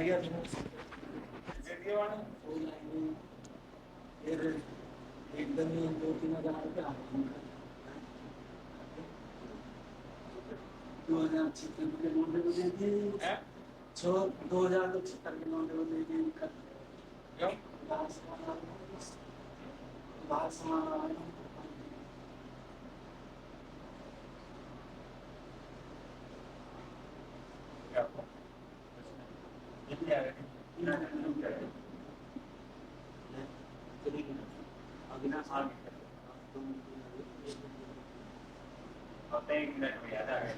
गया वो लाइनें फिर एकदम ही 2-3 हज़ार पे आ गई 2076 के नोटे को दे दिए 2076 के नोटे को दे दिए क्यों बाहर सामान आ रहा अविनाश एक मिनट में याद आ गया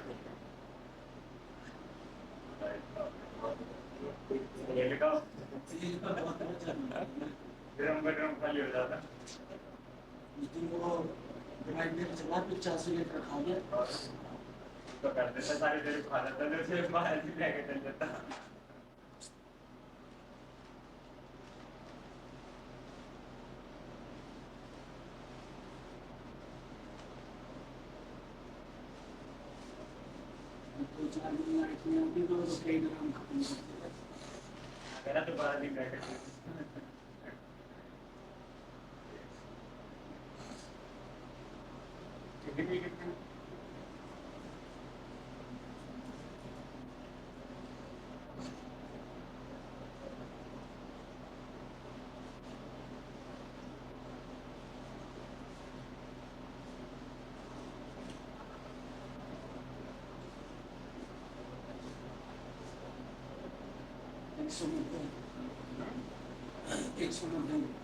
ये लिखाओ ड्रम खाली हो जाता उस दिन वो डिवाइडर चला 85 लीटर खा गया तो कर देता सारी देर खा लेता जैसे बाहर भी लेके चल जाता तो 4 दिन लाइट नहीं आती तो कई ग्राम खत्म करते मेरा तो 12 दिन बैठे कितनी एक सौ नब्बे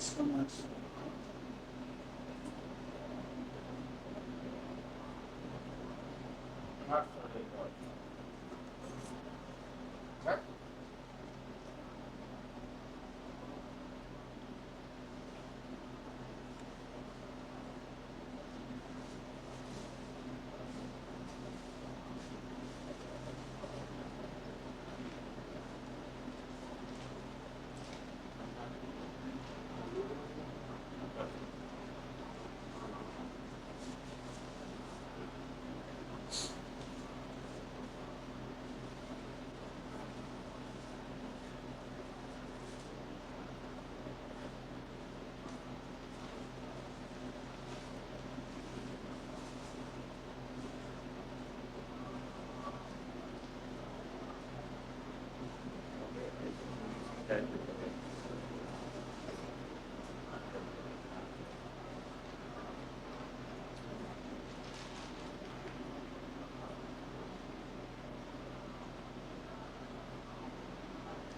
Customers.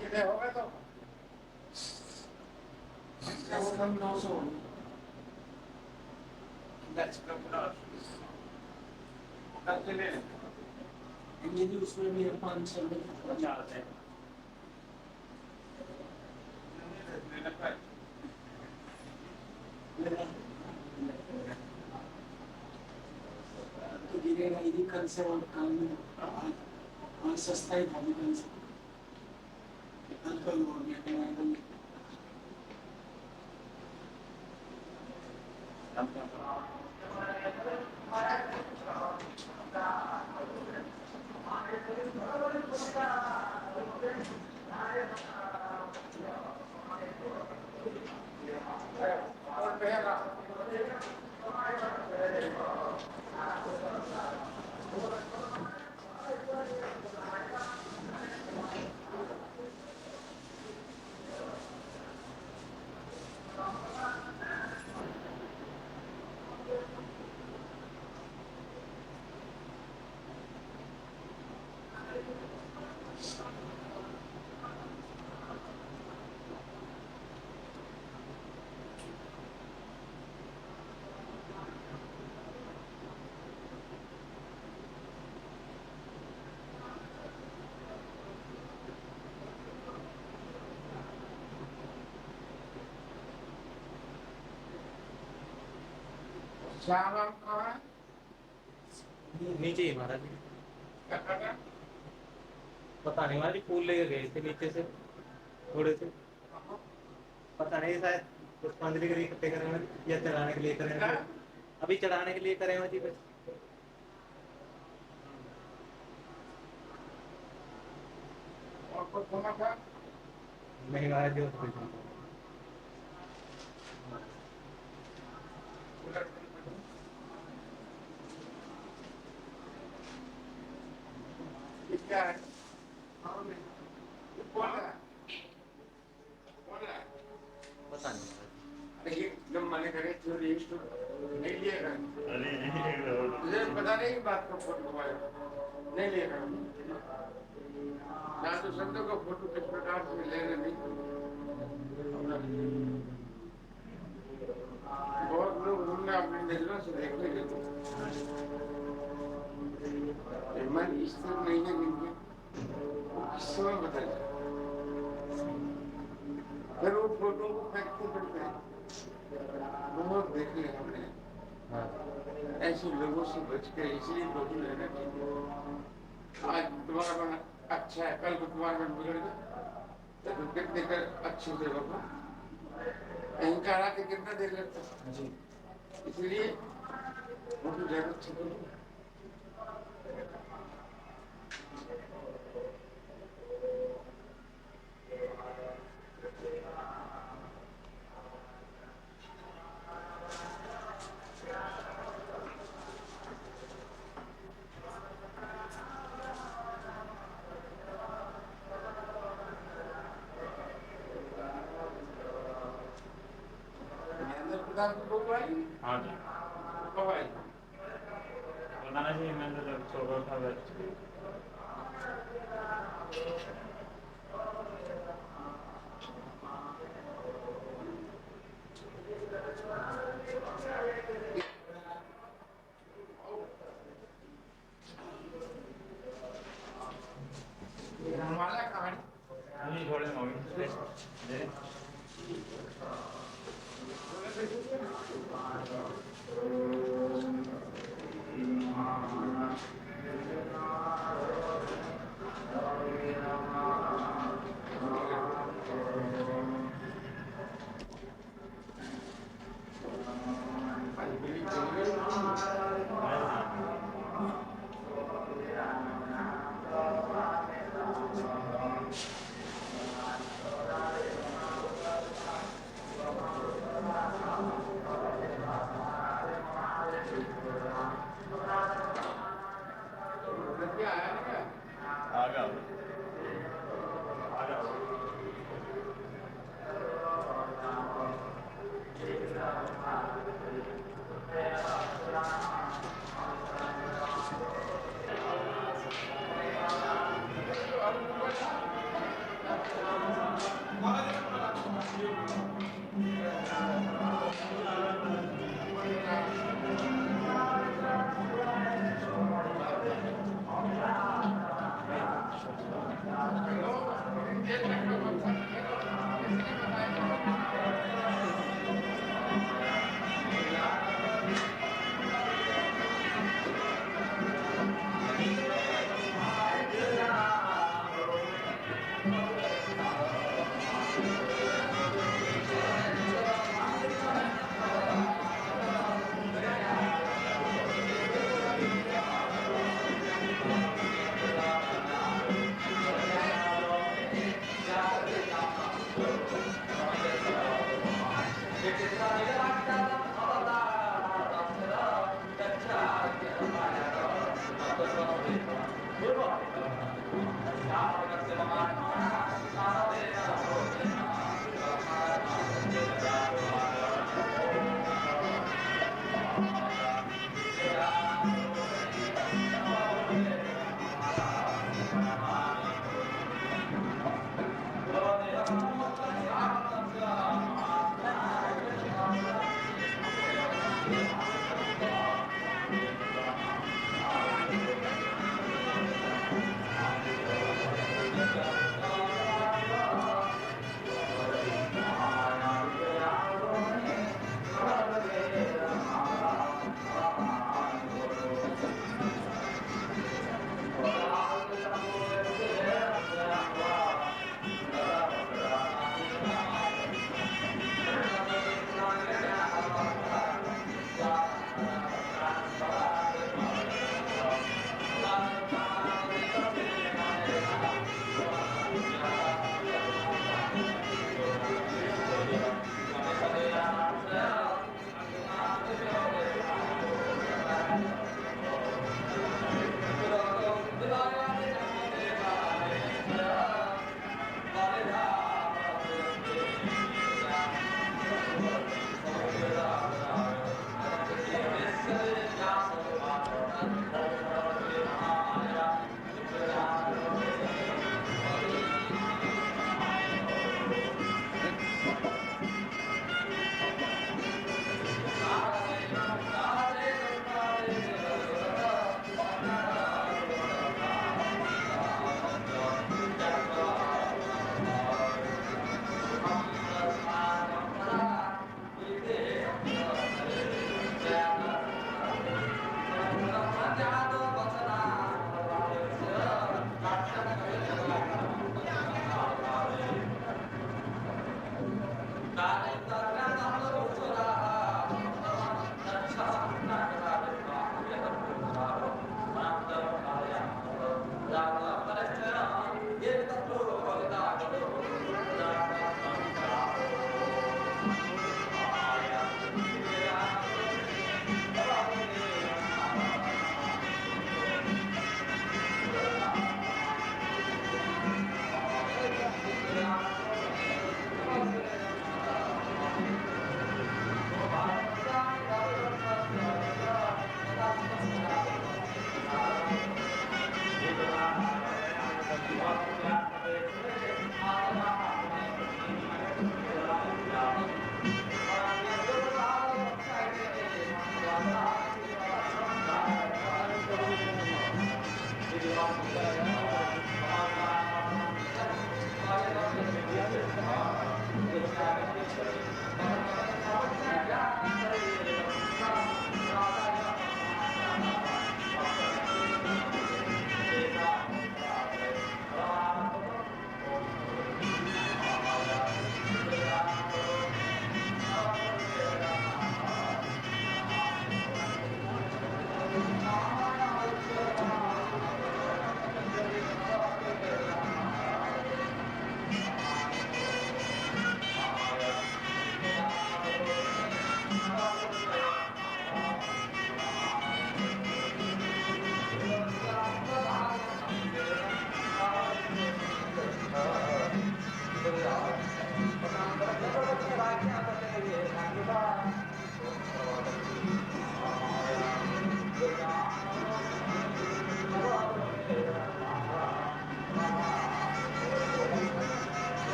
कितने हो गए तो हम 900 इंजीनियर उसमें भी 500 में 50 है तो गिरेगा यदि कल से और काम और सस्ता ही था कल से कल हो गया श्याम राम कहाँ है? नीचे ही महाराज। पता नहीं महाराज, फूल लेके गए थे नीचे से थोड़े से, पता नहीं शायद पुष्पांजलि के लिए इकट्ठे करे हैं या चढ़ाने के लिए करे हैं, अभी चढ़ाने के लिए करे हैं जी बस। और कुछ होना था? नहीं महाराज जी, कुछ नहीं। ये क्या है? कौन है? कौन है? पता नहीं महाराज। देखिए जब मने करे तो रजिस्टर नहीं लिएगा। मुझे पता नहीं कि बात का फोटो नहीं लिएगा। साधु संतों का फोटो किस प्रकार से लेने नहीं। बहुत लोग उन्होंने अपनी नजरों से देख लेंगे तो मन स्थिर नहीं है जिनके किस समय बदल जाए, फिर वो फोटो को फेंकते फिरते हैं। बहुत देखे हमने ऐसे लोगों से बच के, इसलिए फोटो लेना चाहिए। आज तुम्हारा मन अच्छा है, कल को तुम्हारा मन बिगड़ गया तो कितने कर अच्छी जगह पर अहंकार आके कितना देर लगता है। इसलिए फोटो ज्यादा अच्छा करो। हाँ जी, बताना चाहिए, मैंने तो छोटा उठा माला कहानी नहीं छोड़े मम्मी दे। आ गया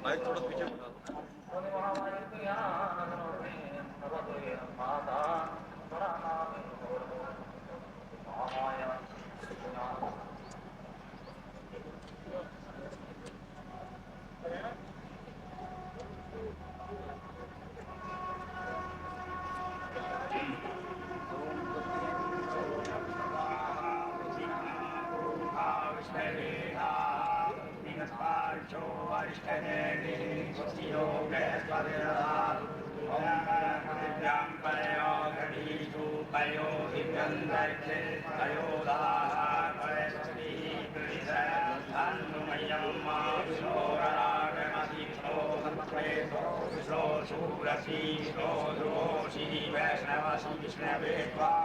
भाई थोड़ा पीछे बता दो।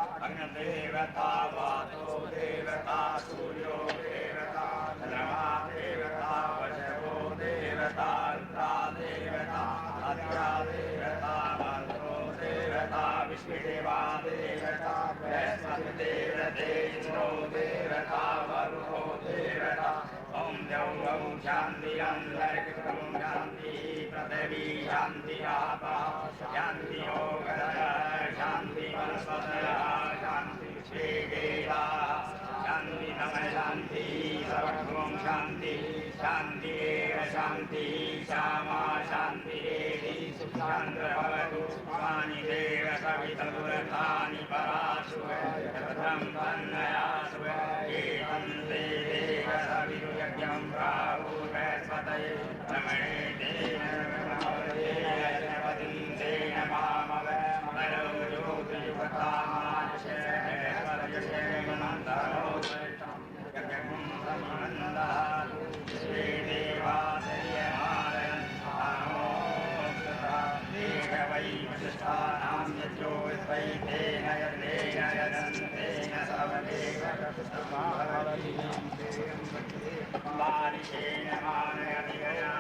देवता वातो देवता सूर्यो देवता चंद्रमा देवता वज्रो देवता रुद्रा देवता आद्या देवता मंत्रो देवता विष्णुदेवा देवता बृहस्पतिर्देव इंद्रो देवता वरुणो देवता ओम द्यौं गौं शान्ति अन्तरिक्षं शान्ति पृथिवी शान्ति आपः शान्ति योगदः शान्ति वनस्पतयः शान्ति विश्वेदेवाः शान्ति नमः शान्ति सर्वं शान्ति शान्ति एव शान्ति श्यामा शान्ति चन्द्रभवतु स्वानि देव सवितुरथानि पराशु भद्रं तन्नयासु एतं ते देव सवितुयज्ञं प्राहुर्बृहस्पतये रमणे तेन गणपतिं तेन मामव नरो ज्योतियुक्तामानशे बृहस्पतये मन्दरो यज्ञं समिमन्दः विश्वे देवा दर्यमाणन् वै वसिष्ठानां यज्ञो वै तेन यज्ञेन यजन्तेन सवदेव बालिशेन मानयतिगया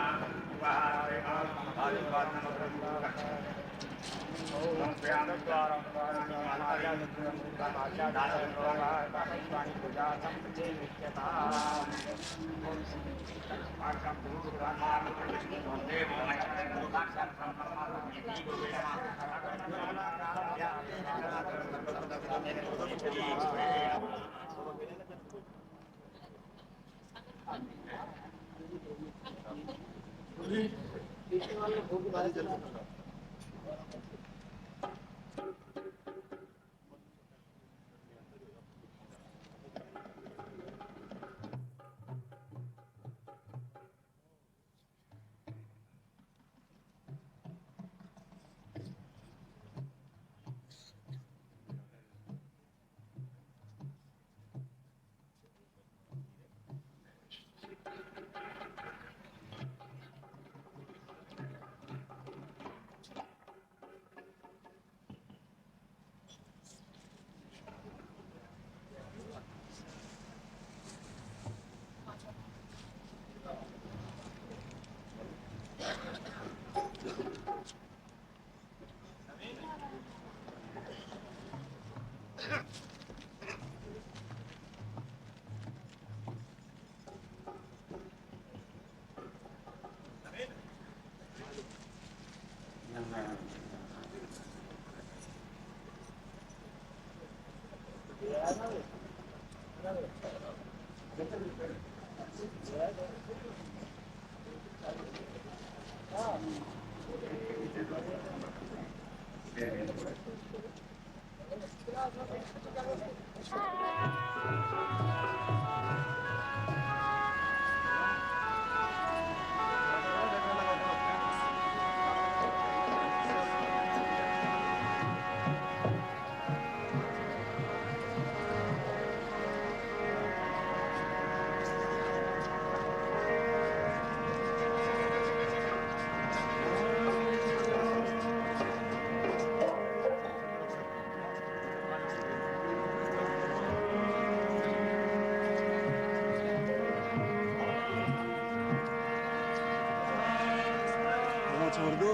छोड़ दो।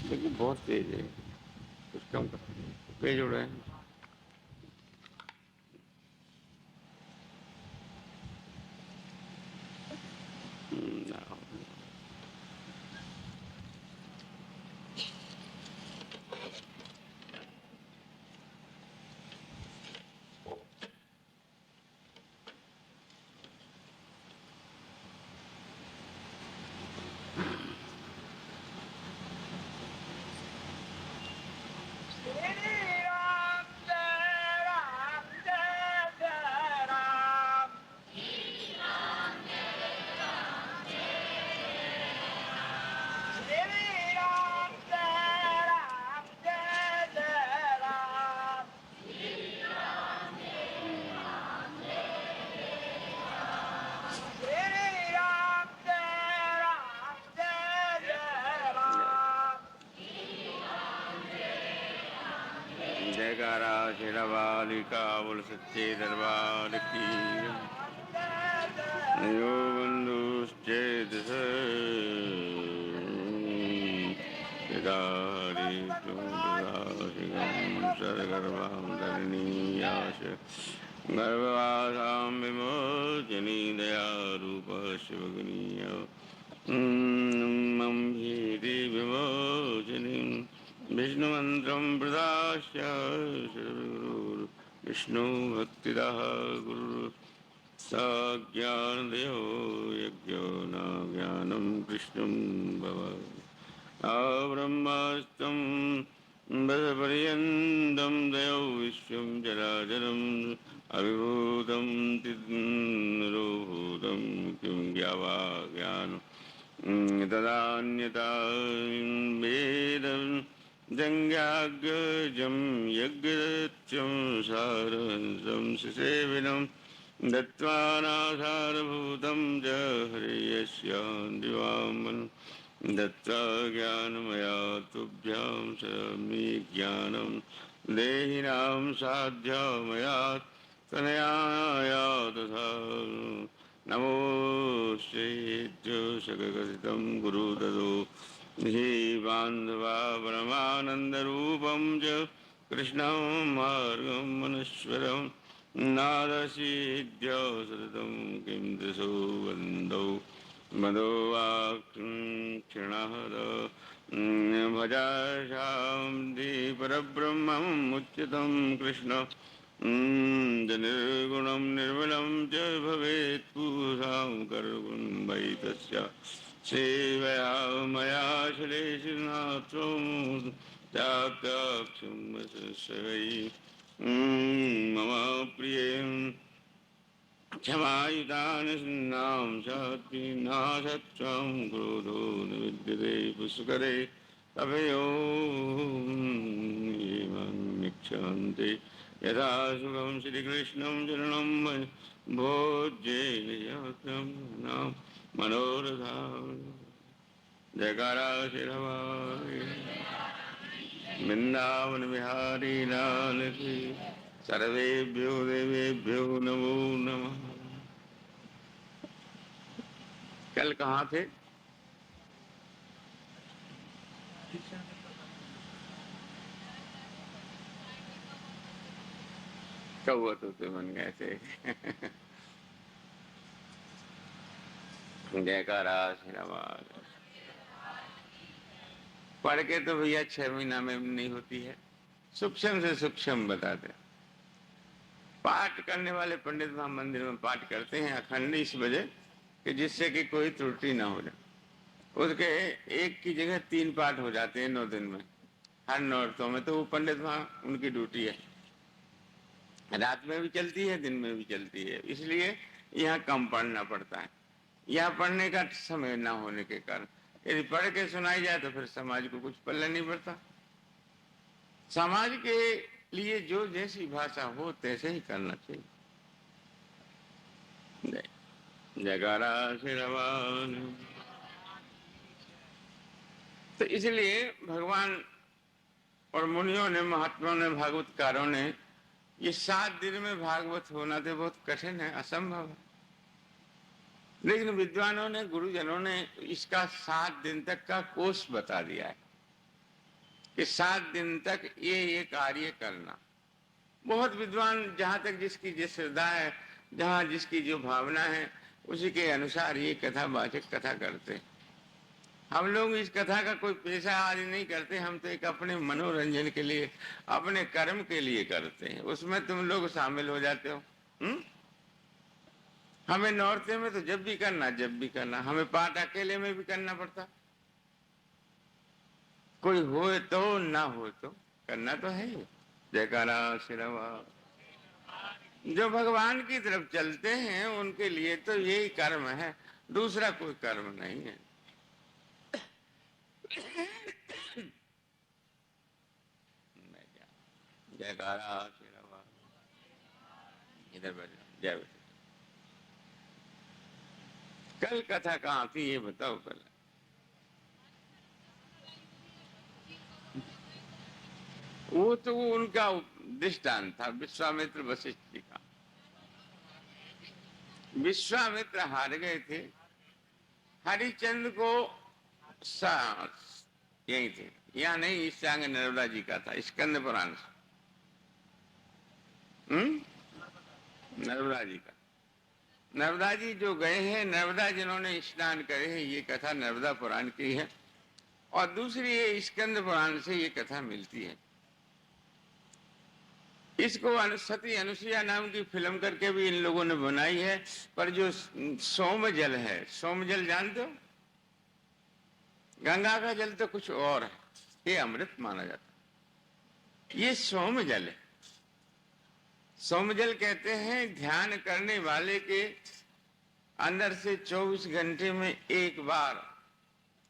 लेकिन बहुत तेज है, कुछ कम कर, पेज उड़ रहे हैं। जयकारा शेरावालिका बोल सच्चे दरबार की। यो बंधुश्चेत सर्गर्भाधरणीयाश गर्भवासां विमोचनी दयारूपः शिवगुणीय मम भीति विमोचनीं विष्णुमन्त्रं प्रदास्य श्रीगुरुर् विष्णु भक्तिदाह गुरु साज्ञानदेयो यज्ञो न ज्ञानं कृष्णं भव ब्रह्मास्तं वदपर्यन्तं दयो विश्वं चराचरम् अविभूतं तिरोभूतं किं ज्ञावा ज्ञानं तदान्यता वेदं जङ्घाग्रजं यज्ञदत्यं सारहंसं सुसेविनं दत्त्वानाधारभूतं च हरेयस्यान्दिवामन् दत्त्वा ज्ञानमया तुभ्यां शमि ज्ञानं देहिनां साध्या मया तनयाया तथा नमोश्चेद्यो सकथितं गुरुददो हि बान्धवा परमानन्दरूपं च कृष्णं मार्गं मनुष्वरं नादसीद्यो सततं किं दशो वन्दौ मदो वाक्षिणः भजाशान्ति परब्रह्मम् उच्यतं कृष्ण निर्गुणं निर्मलं च भवेत् पूषां कर्गुं वै तस्य सेवया मया श्लेषनाथं चाकाक्षं वै मम प्रियं क्षमायुतानस्नां सात्विनाशत्वं क्रोधो न विद्यते पुष्करे तपयो मिक्षन्ते यथा सुखं श्रीकृष्णं शरणं भोज्येयं मनोरथा जयकारा श्री वृंदावन बिहारी लाल की सर्वेभ्यो देवेभ्यो नमो नमः। कल कहाँ थे? कौआ तोते बन गए थे। जयकारा श्री राम। पढ़ के तो भैया 6 महीना में नहीं होती है, सूक्ष्म से सूक्ष्म बताते। पाठ करने वाले पंडित वहां मंदिर में पाठ करते हैं अखंड इस वजह कि जिससे कि कोई त्रुटि ना हो जाए। उसके एक की जगह 3 पाठ हो जाते हैं 9 दिन में, हर नौरतों में। तो वो पंडित वहां उनकी ड्यूटी है, रात में भी चलती है दिन में भी चलती है, इसलिए यहाँ कम पढ़ना पड़ता है। यहाँ पढ़ने का समय ना होने के कारण यदि पढ़ के सुनाई जाए तो फिर समाज को कुछ पल्ले नहीं पड़ता। समाज के लिए जो जैसी भाषा हो तैसे ही करना चाहिए। जयकारा श्री राम। तो इसलिए भगवान और मुनियों ने, महात्माओं ने, भागवतकारों ने ये 7 दिन में भागवत होना तो बहुत कठिन है, असंभव है। लेकिन विद्वानों ने, गुरुजनों ने इसका 7 दिन तक का कोर्स बता दिया है कि 7 दिन तक ये कार्य करना। बहुत विद्वान जहां तक जिसकी जिस श्रद्धा है, जहां जिसकी जो भावना है, उसी के अनुसार ये कथावाचक कथा करते हैं। हम लोग इस कथा का कोई पेशा आदि नहीं करते, हम तो एक अपने मनोरंजन के लिए, अपने कर्म के लिए करते हैं। उसमें तुम लोग शामिल हो जाते हो। हमें नौरते में तो जब भी करना, हमें पाठ अकेले में भी करना पड़ता। कोई हो तो ना हो तो करना तो है ही। जयकारा श्री राम। जो भगवान की तरफ चलते हैं उनके लिए तो यही कर्म है, दूसरा कोई कर्म नहीं है। जयकारा श्री राम। इधर बैठ जय बैठ। कल कथा कहाँ थी ये बताओ। कल वो तो उनका दृष्टांत था विश्वामित्र वशिष्ठ जी का। विश्वामित्र हार गए थे, हरिचंद्र को यही थे, यहाँ नहीं, इस आगे नर्मदा जी का था, स्कंद पुराण से। नर्मदा जी का, नर्मदा जी जो गए हैं, नर्मदा जिन्होंने स्नान करे हैं, ये कथा नर्मदा पुराण की है। और दूसरी ये स्कंद पुराण से ये कथा मिलती है। इसको सती अनुसुईया नाम की फिल्म करके भी इन लोगों ने बनाई है। पर जो सौम्य जल है, सौम्य जल जानते हो, गंगा का जल तो कुछ और है, ये अमृत माना जाता है, ये सौम्य जल है। सौम्य जल कहते हैं ध्यान करने वाले के अंदर से 24 घंटे में एक बार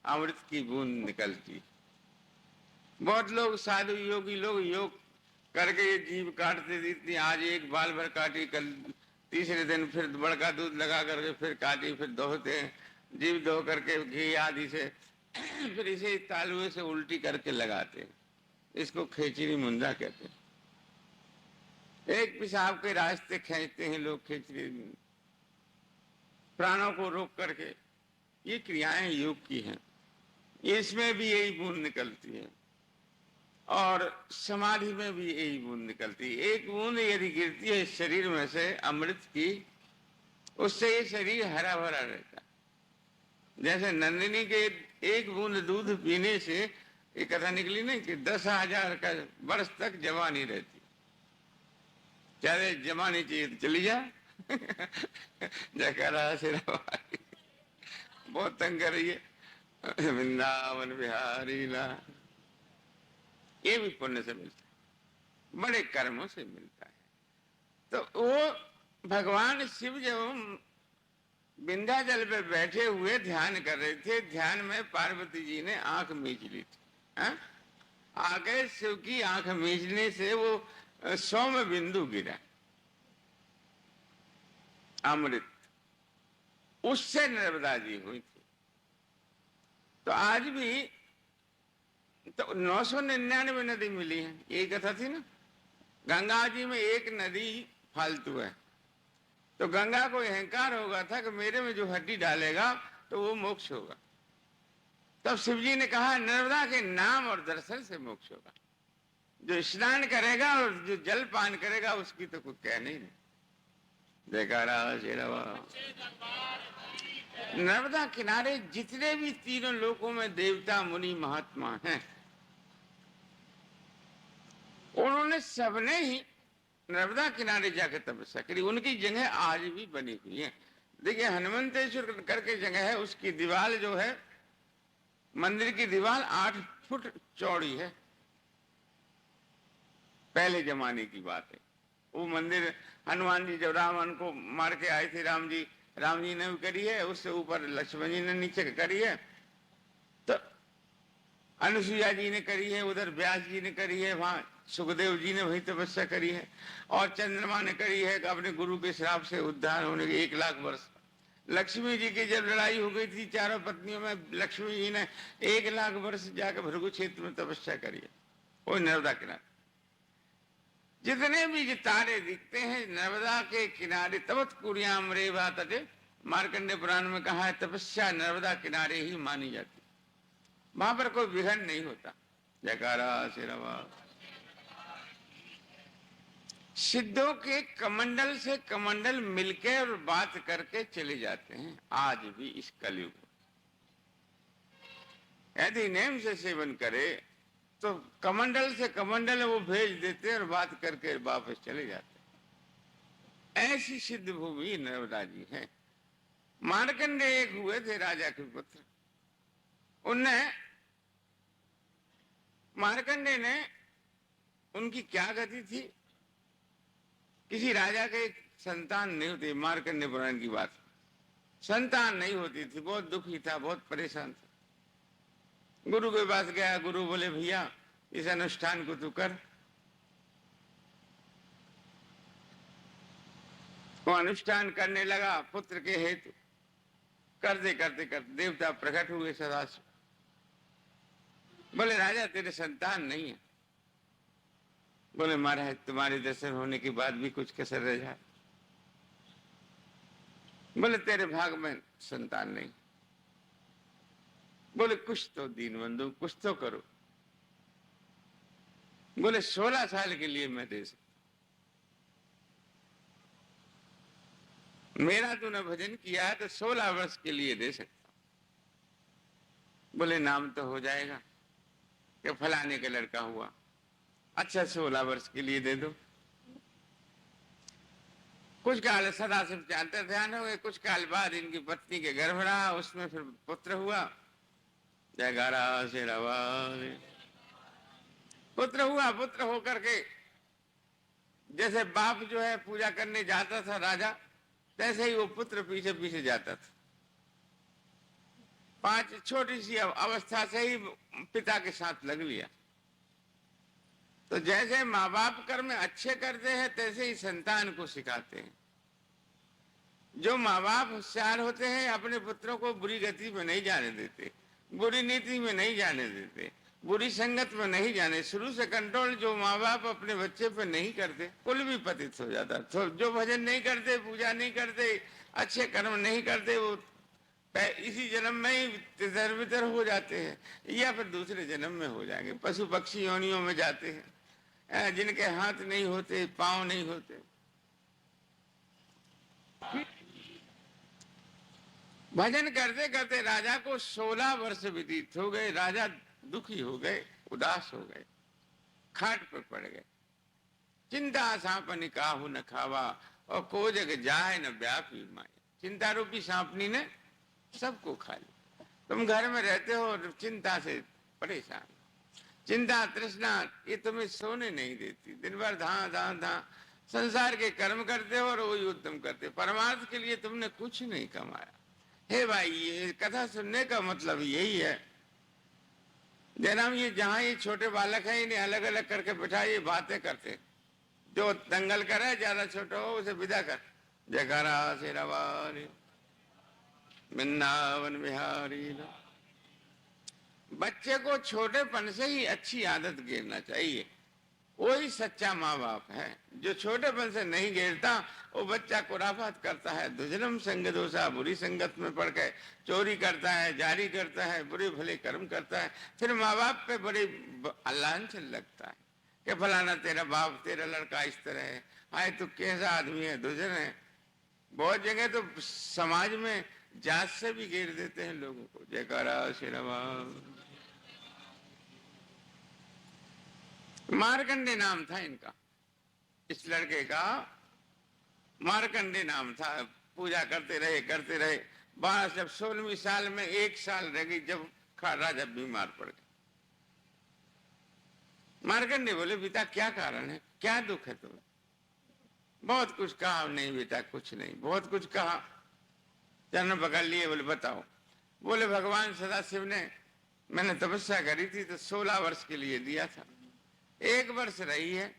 अमृत की बूंद निकलती। बहुत लोग साधु योगी लोग योग करके ये जीभ काटते देती, आज एक बाल भर काटी, कल तीसरे दिन फिर बड़का दूध लगा करके फिर काटी, फिर दोहते हैं, जीभ धो करके घी आदि से फिर इसे तालुए से उल्टी करके लगाते हैं। इसको खेचरी मुंदा कहते हैं। एक पेशाब के रास्ते खींचते हैं लोग खेचरी, प्राणों को रोक करके। ये क्रियाएं योग की हैं, इसमें भी यही बूंद निकलती है और समाधि में भी यही बूंद निकलती है। एक बूंद यदि गिरती है शरीर में से अमृत की, उससे ये शरीर हरा भरा रहता है। जैसे नंदिनी के एक बूंद दूध पीने से ये कथा निकली नहीं कि 10,000 का वर्ष तक जवानी रहती। चाहे जमानी चाहिए तो चली जा जयकारा शेरावाली, बहुत तंग कर रही है वृंदावन बिहारी ला। ये भी पुण्य से मिलता है, बड़े कर्मों से मिलता है। तो वो भगवान शिव जब विंध्याचल पे बैठे हुए ध्यान कर रहे थे, ध्यान में पार्वती जी ने आंख मीच ली थी। आगे शिव की आंख मीचने से वो सौम्य बिंदु गिरा अमृत, उससे नर्मदा जी हुई थी। तो आज भी तो 999 नदी मिली है, यही कथा थी ना। गंगा जी में एक नदी फालतू है, तो गंगा को अहंकार होगा था कि मेरे में जो हड्डी डालेगा तो वो मोक्ष होगा। तब शिव जी ने कहा नर्मदा के नाम और दर्शन से मोक्ष होगा। जो स्नान करेगा और जो जल पान करेगा उसकी तो कुछ कहने ही नहीं। जयकारा शेरवा। नर्मदा किनारे जितने भी तीनों लोकों में देवता मुनि महात्मा हैं, उन्होंने सबने ही नर्मदा किनारे जाकर तपस्या करी। उनकी जगह आज भी बनी हुई है। देखिए हनुमंतेश्वर करके जगह है, उसकी दीवार जो है, मंदिर की दीवार 8 फुट चौड़ी है। पहले जमाने की बात है। वो मंदिर हनुमान जी जब रावण को मार के आए थे, राम जी ने भी करी है, उससे ऊपर लक्ष्मण जी ने नीचे करी है, तो अनुसुईया जी ने करी है, उधर व्यास जी ने करी है, वहां सुखदेव जी ने वही तपस्या करी है, और चंद्रमा ने करी है अपने गुरु के श्राप से उद्धार होने के 1 लाख वर्ष। लक्ष्मी जी की जब लड़ाई हो गई थी चारों पत्नियों में, लक्ष्मी जी ने 1 लाख वर्ष जाकर भृगु क्षेत्र में तपस्या करी है, वो नर्मदा किनारे। जितने भी तारे दिखते हैं नर्मदा के किनारे, तवत कुरियाम रेवा तटे, मार्कंडे पुराण में कहा है तपस्या नर्मदा किनारे ही मानी जाती, वहां पर कोई विघ्न नहीं होता। जयकारा शेरवा। सिद्धों के कमंडल से कमंडल मिलके और बात करके चले जाते हैं आज भी इस कलयुग में। यदि नेम से सेवन करे तो कमंडल से कमंडल वो भेज देते और बात करके वापस चले जाते। ऐसी सिद्ध भूमि नर्मदा जी है। मार्कंडे एक हुए थे राजा के पुत्र, उनने मार्कंडे ने, उनकी क्या गति थी, किसी राजा के संतान नहीं होती, मार्कंडे पुराण की बात, संतान नहीं होती थी, बहुत दुखी था, बहुत परेशान था। गुरु के पास गया, गुरु बोले भैया इस अनुष्ठान को तू कर। वो अनुष्ठान करने लगा पुत्र के हेतु, करते करते करते देवता प्रकट हुए सदाशिव, बोले राजा तेरे संतान नहीं है। बोले महाराज तुम्हारे दर्शन होने के बाद भी कुछ कसर रह जाए। बोले तेरे भाग में संतान नहीं। बोले कुछ तो दीन बंधु कुछ तो करो। बोले 16 साल के लिए मैं दे सकता, मेरा तूने भजन किया है तो 16 वर्ष के लिए दे सकता। बोले नाम तो हो जाएगा कि फलाने का लड़का हुआ, अच्छा 16 वर्ष के लिए दे दो। कुछ काल सदाशिव के अंतर्ध्यान हो गए, कुछ काल बाद इनकी पत्नी के गर्भ रहा, उसमें फिर पुत्र हुआ। जयकारा शेरावाल। पुत्र हुआ, पुत्र होकर के जैसे बाप जो है पूजा करने जाता था राजा, तैसे ही वो पुत्र पीछे पीछे जाता था। 5 छोटी सी अवस्था से ही पिता के साथ लग लिया। तो जैसे माँ बाप कर्म अच्छे करते हैं तैसे ही संतान को सिखाते हैं। जो माँ बाप होशियार होते हैं अपने पुत्रों को बुरी गति में नहीं जाने देते, बुरी नीति में नहीं जाने देते, बुरी संगत में नहीं जाने। शुरू से कंट्रोल जो माँ बाप अपने बच्चे पे नहीं करते, कुल भी पतित हो जाता। तो जो भजन नहीं करते, पूजा नहीं करते, अच्छे कर्म नहीं करते, वो इसी जन्म में ही तितर बितर हो जाते हैं, या फिर दूसरे जन्म में हो जाएंगे, पशु पक्षी योनियों में जाते हैं, जिनके हाथ नहीं होते, पांव नहीं होते। भजन करते करते राजा को 16 वर्ष व्यतीत हो गए। राजा दुखी हो गए, उदास हो गए, खाट पर पड़ गए। चिंता सांपनी काहू न खावा और को जग जाए न व्यापी माया। चिंता रूपी सांपनी ने सबको खा लिया। तुम घर में रहते हो और चिंता से परेशान, चिंता तृष्णा ये तुम्हें सोने नहीं देती। दिन भर धां धां धां संसार के कर्म करते हो और वही उत्तम करते। परमार्थ के लिए तुमने कुछ नहीं कमाया। हे भाई, ये कथा सुनने का मतलब यही है। जन्म ये जहां ये छोटे बालक है, इन्हें अलग अलग करके बिठाइए, बातें करते। जो दंगल करे, ज्यादा छोटा हो उसे विदा कर। जयकारा शेरावाली वृंदावन बिहारी। बच्चे को छोटेपन से ही अच्छी आदत गिरना चाहिए। वही सच्चा माँ बाप है। जो छोटेपन से नहीं गिरता वो बच्चा कुराफात करता है, दुजनम संग दोषा, बुरी संगत में पड़ के चोरी करता है, जारी करता है, बुरे भले कर्म करता है। फिर माँ बाप पे बड़ी लांछन लगता है कि फलाना तेरा बाप, तेरा लड़का इस तरह है, आए तू कैसा आदमी है, दुजन है। बहुत जगह तो समाज में जात से भी घेर देते हैं लोगों को। जयकारा श्री राम। मारकंडे नाम था इनका, इस लड़के का मारकंडे नाम था। पूजा करते रहे। 12 जब 16वीं साल में 1 साल रह गई, जब राजा बीमार पड़ गए। मारकंडे बोले, पिता क्या कारण है, क्या दुख है तुम्हें? बहुत कुछ कहा। नहीं बेटा कुछ नहीं। बहुत कुछ कहा, चरण पकड़ लिए, बोले बताओ। बोले भगवान सदाशिव ने, मैंने तपस्या करी थी तो 16 वर्ष के लिए दिया था। 1 वर्ष रही है,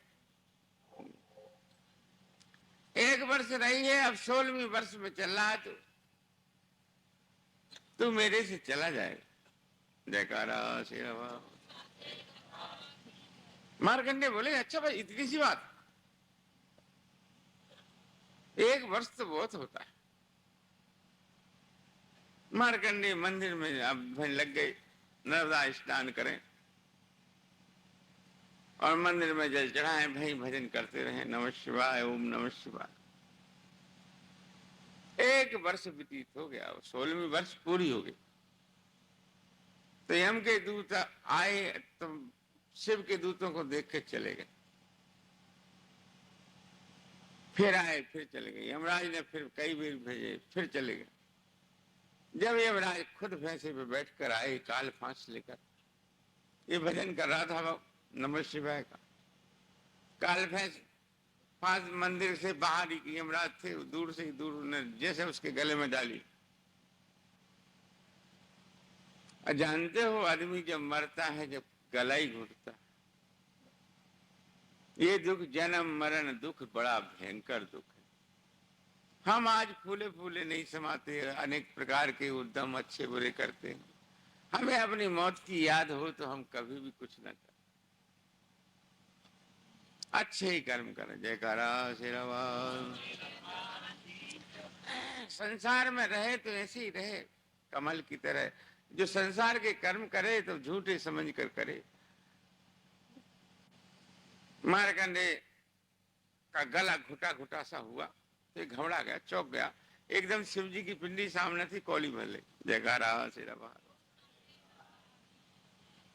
1 वर्ष रही है, अब 16वीं वर्ष में चल रहा है। तू मेरे से चला जाएगा। जयकारा श्री राम। मारकंडे बोले, अच्छा भाई इतनी सी बात, 1 वर्ष तो बहुत होता है। मारकंडे मंदिर में अब लग गए, नर्मदा स्नान करें और मंदिर में जल चढ़ाए, भाई भजन करते रहे, नमः शिवाय, ओम नमः शिवाय। 1 वर्ष व्यतीत हो गया, 16वीं वर्ष पूरी हो गई। तो यम के दूत आए तो शिव के दूतों को देख के चले गए। फिर आए, फिर चले गए। यमराज ने फिर कई बार भेजे, फिर चले गए। जब यमराज खुद भैंसे पे बैठकर आए, काल फांस लेकर, ये भजन कर रहा था नमः शिवाय का। काल फांस मंदिर से बाहर ही यमराज थे, दूर से ही दूर ने जैसे उसके गले में डाली। जानते हो आदमी जब मरता है, जब गला ही घुटता है, ये दुख जन्म मरण दुख बड़ा भयंकर दुख है। हम आज फूले फूले नहीं समाते, अनेक प्रकार के उद्यम अच्छे बुरे करते हैं। हमें अपनी मौत की याद हो तो हम कभी भी कुछ न करें, अच्छे ही कर्म करें। जयकारा श्री राम। संसार में रहे तो ऐसे ही रहे, कमल की तरह। जो संसार के कर्म करे तो झूठे समझ कर करे। मारकंडे का गला घुटा घुटा सा हुआ, तो घबरा गया, चौंक गया। एकदम शिव जी की पिंडी सामने थी, कौली भले। जयकारा श्री राम।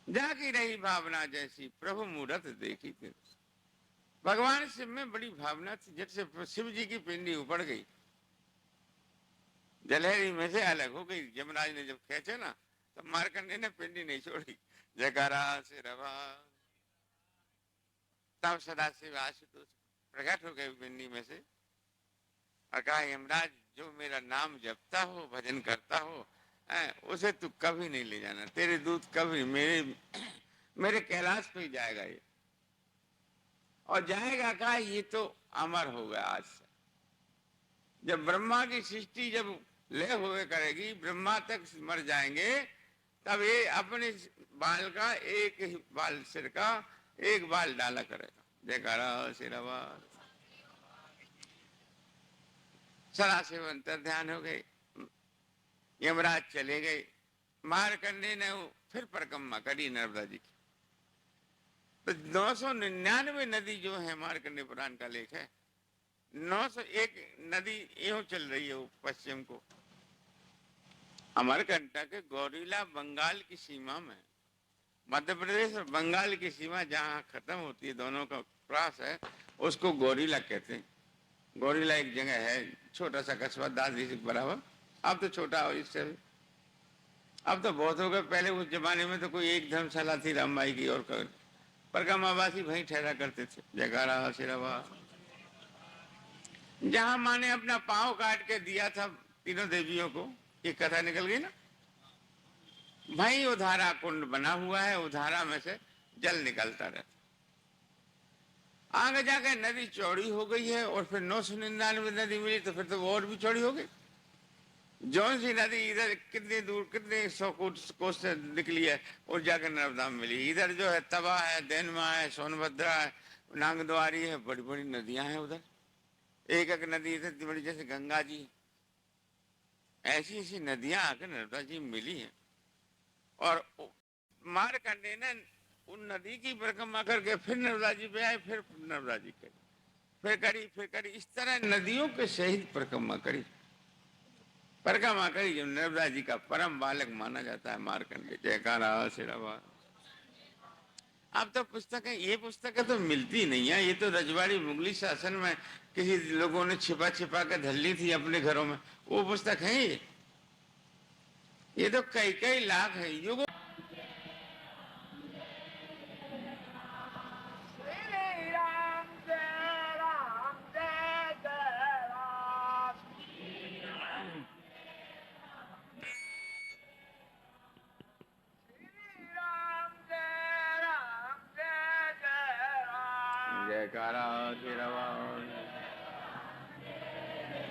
जागी रही भावना जैसी, प्रभु मूरत देखी थी। भगवान शिव में बड़ी भावना थी। जब से शिव जी की पिंडी उपड़ गई, जलहरी में से अलग हो गई, यमराज ने जब खींचे ना, तो मारकंडे ने पिंडी नहीं छोड़ी। जयकारा से रवा, तब सदा शिव आशुतोष प्रकट हो गए पिंडी में से और कहा, यमराज जो मेरा नाम जपता हो, भजन करता हो, उसे तू कभी नहीं ले जाना। तेरे दूत कभी मेरे कैलाश पे ही जाएगा ये, और जाएगा कहा, ये तो अमर हो गया आज से। जब ब्रह्मा की सृष्टि जब लय हुए करेगी, ब्रह्मा तक मर जाएंगे, तब ये अपने बाल का एक ही बाल, सिर का एक बाल डाला करेगा। जयकारा सिरवा। सदाशिव अंतर ध्यान हो गए, यमराज चले गए। मारकंडे ने फिर परिक्रमा करी नर्मदा जी की। तो 999 नदी जो है, मारकंडे पुराण का लेख है, 901 नदी यूं चल रही है वो पश्चिम को। अमरकंटक गौरीला बंगाल की सीमा में, मध्य प्रदेश और बंगाल की सीमा जहाँ खत्म होती है, दोनों का क्रॉस है, उसको गौरीला कहते हैं। गौरीला एक जगह है, छोटा सा कस्बा, दादरी से बराबर। अब तो छोटा हो इससे, अब तो बहुत हो गए। पहले उस जमाने में तो कोई एक धर्मशाला थी रामबाई की, और परिक्रमावासी वहीं ठहरा करते थे। जयकारा सिरवा। जहां माँ ने अपना पांव काट के दिया था तीनों देवियों को, ये कथा निकल गई ना, वहीं उधारा कुंड बना हुआ है, उधारा में से जल निकलता रहता। आगे जाके नदी चौड़ी हो गई है, और फिर 999 नदी मिली, तो फिर तो वो और भी चौड़ी हो गई। जौन सी नदी इधर कितनी दूर, कितने 100 कोस से निकली है, और जाकर नर्मदा में मिली। इधर जो है तवा है, देनमा है, सोनभद्रा है, नांगद्वारी है, बड़ी बड़ी नदियां हैं उधर। एक एक नदी इतनी बड़ी जैसे गंगा जी, ऐसी ऐसी नदियां आकर नर्मदा जी मिली हैं। और मारकंडे ने उन नदी की परिक्रमा करके फिर नर्मदा जी पे आए, फिर नर्मदा जी करी, फिर करी, इस तरह नदियों के सहित परिक्रमा करी। परिक्रमा करी, जो नर्मदा जी का परम बालक माना जाता है मारकंडे। जयकारा सिरवा। अब तो पुस्तकें, ये पुस्तकें तो मिलती नहीं है, ये तो रजवाड़ी मुगली शासन में किसी लोगों ने छिपा छिपा कर धर ली थी अपने घरों में, वो पुस्तक है ये तो कई कई लाख है, युगों। जयकारा सिरवा।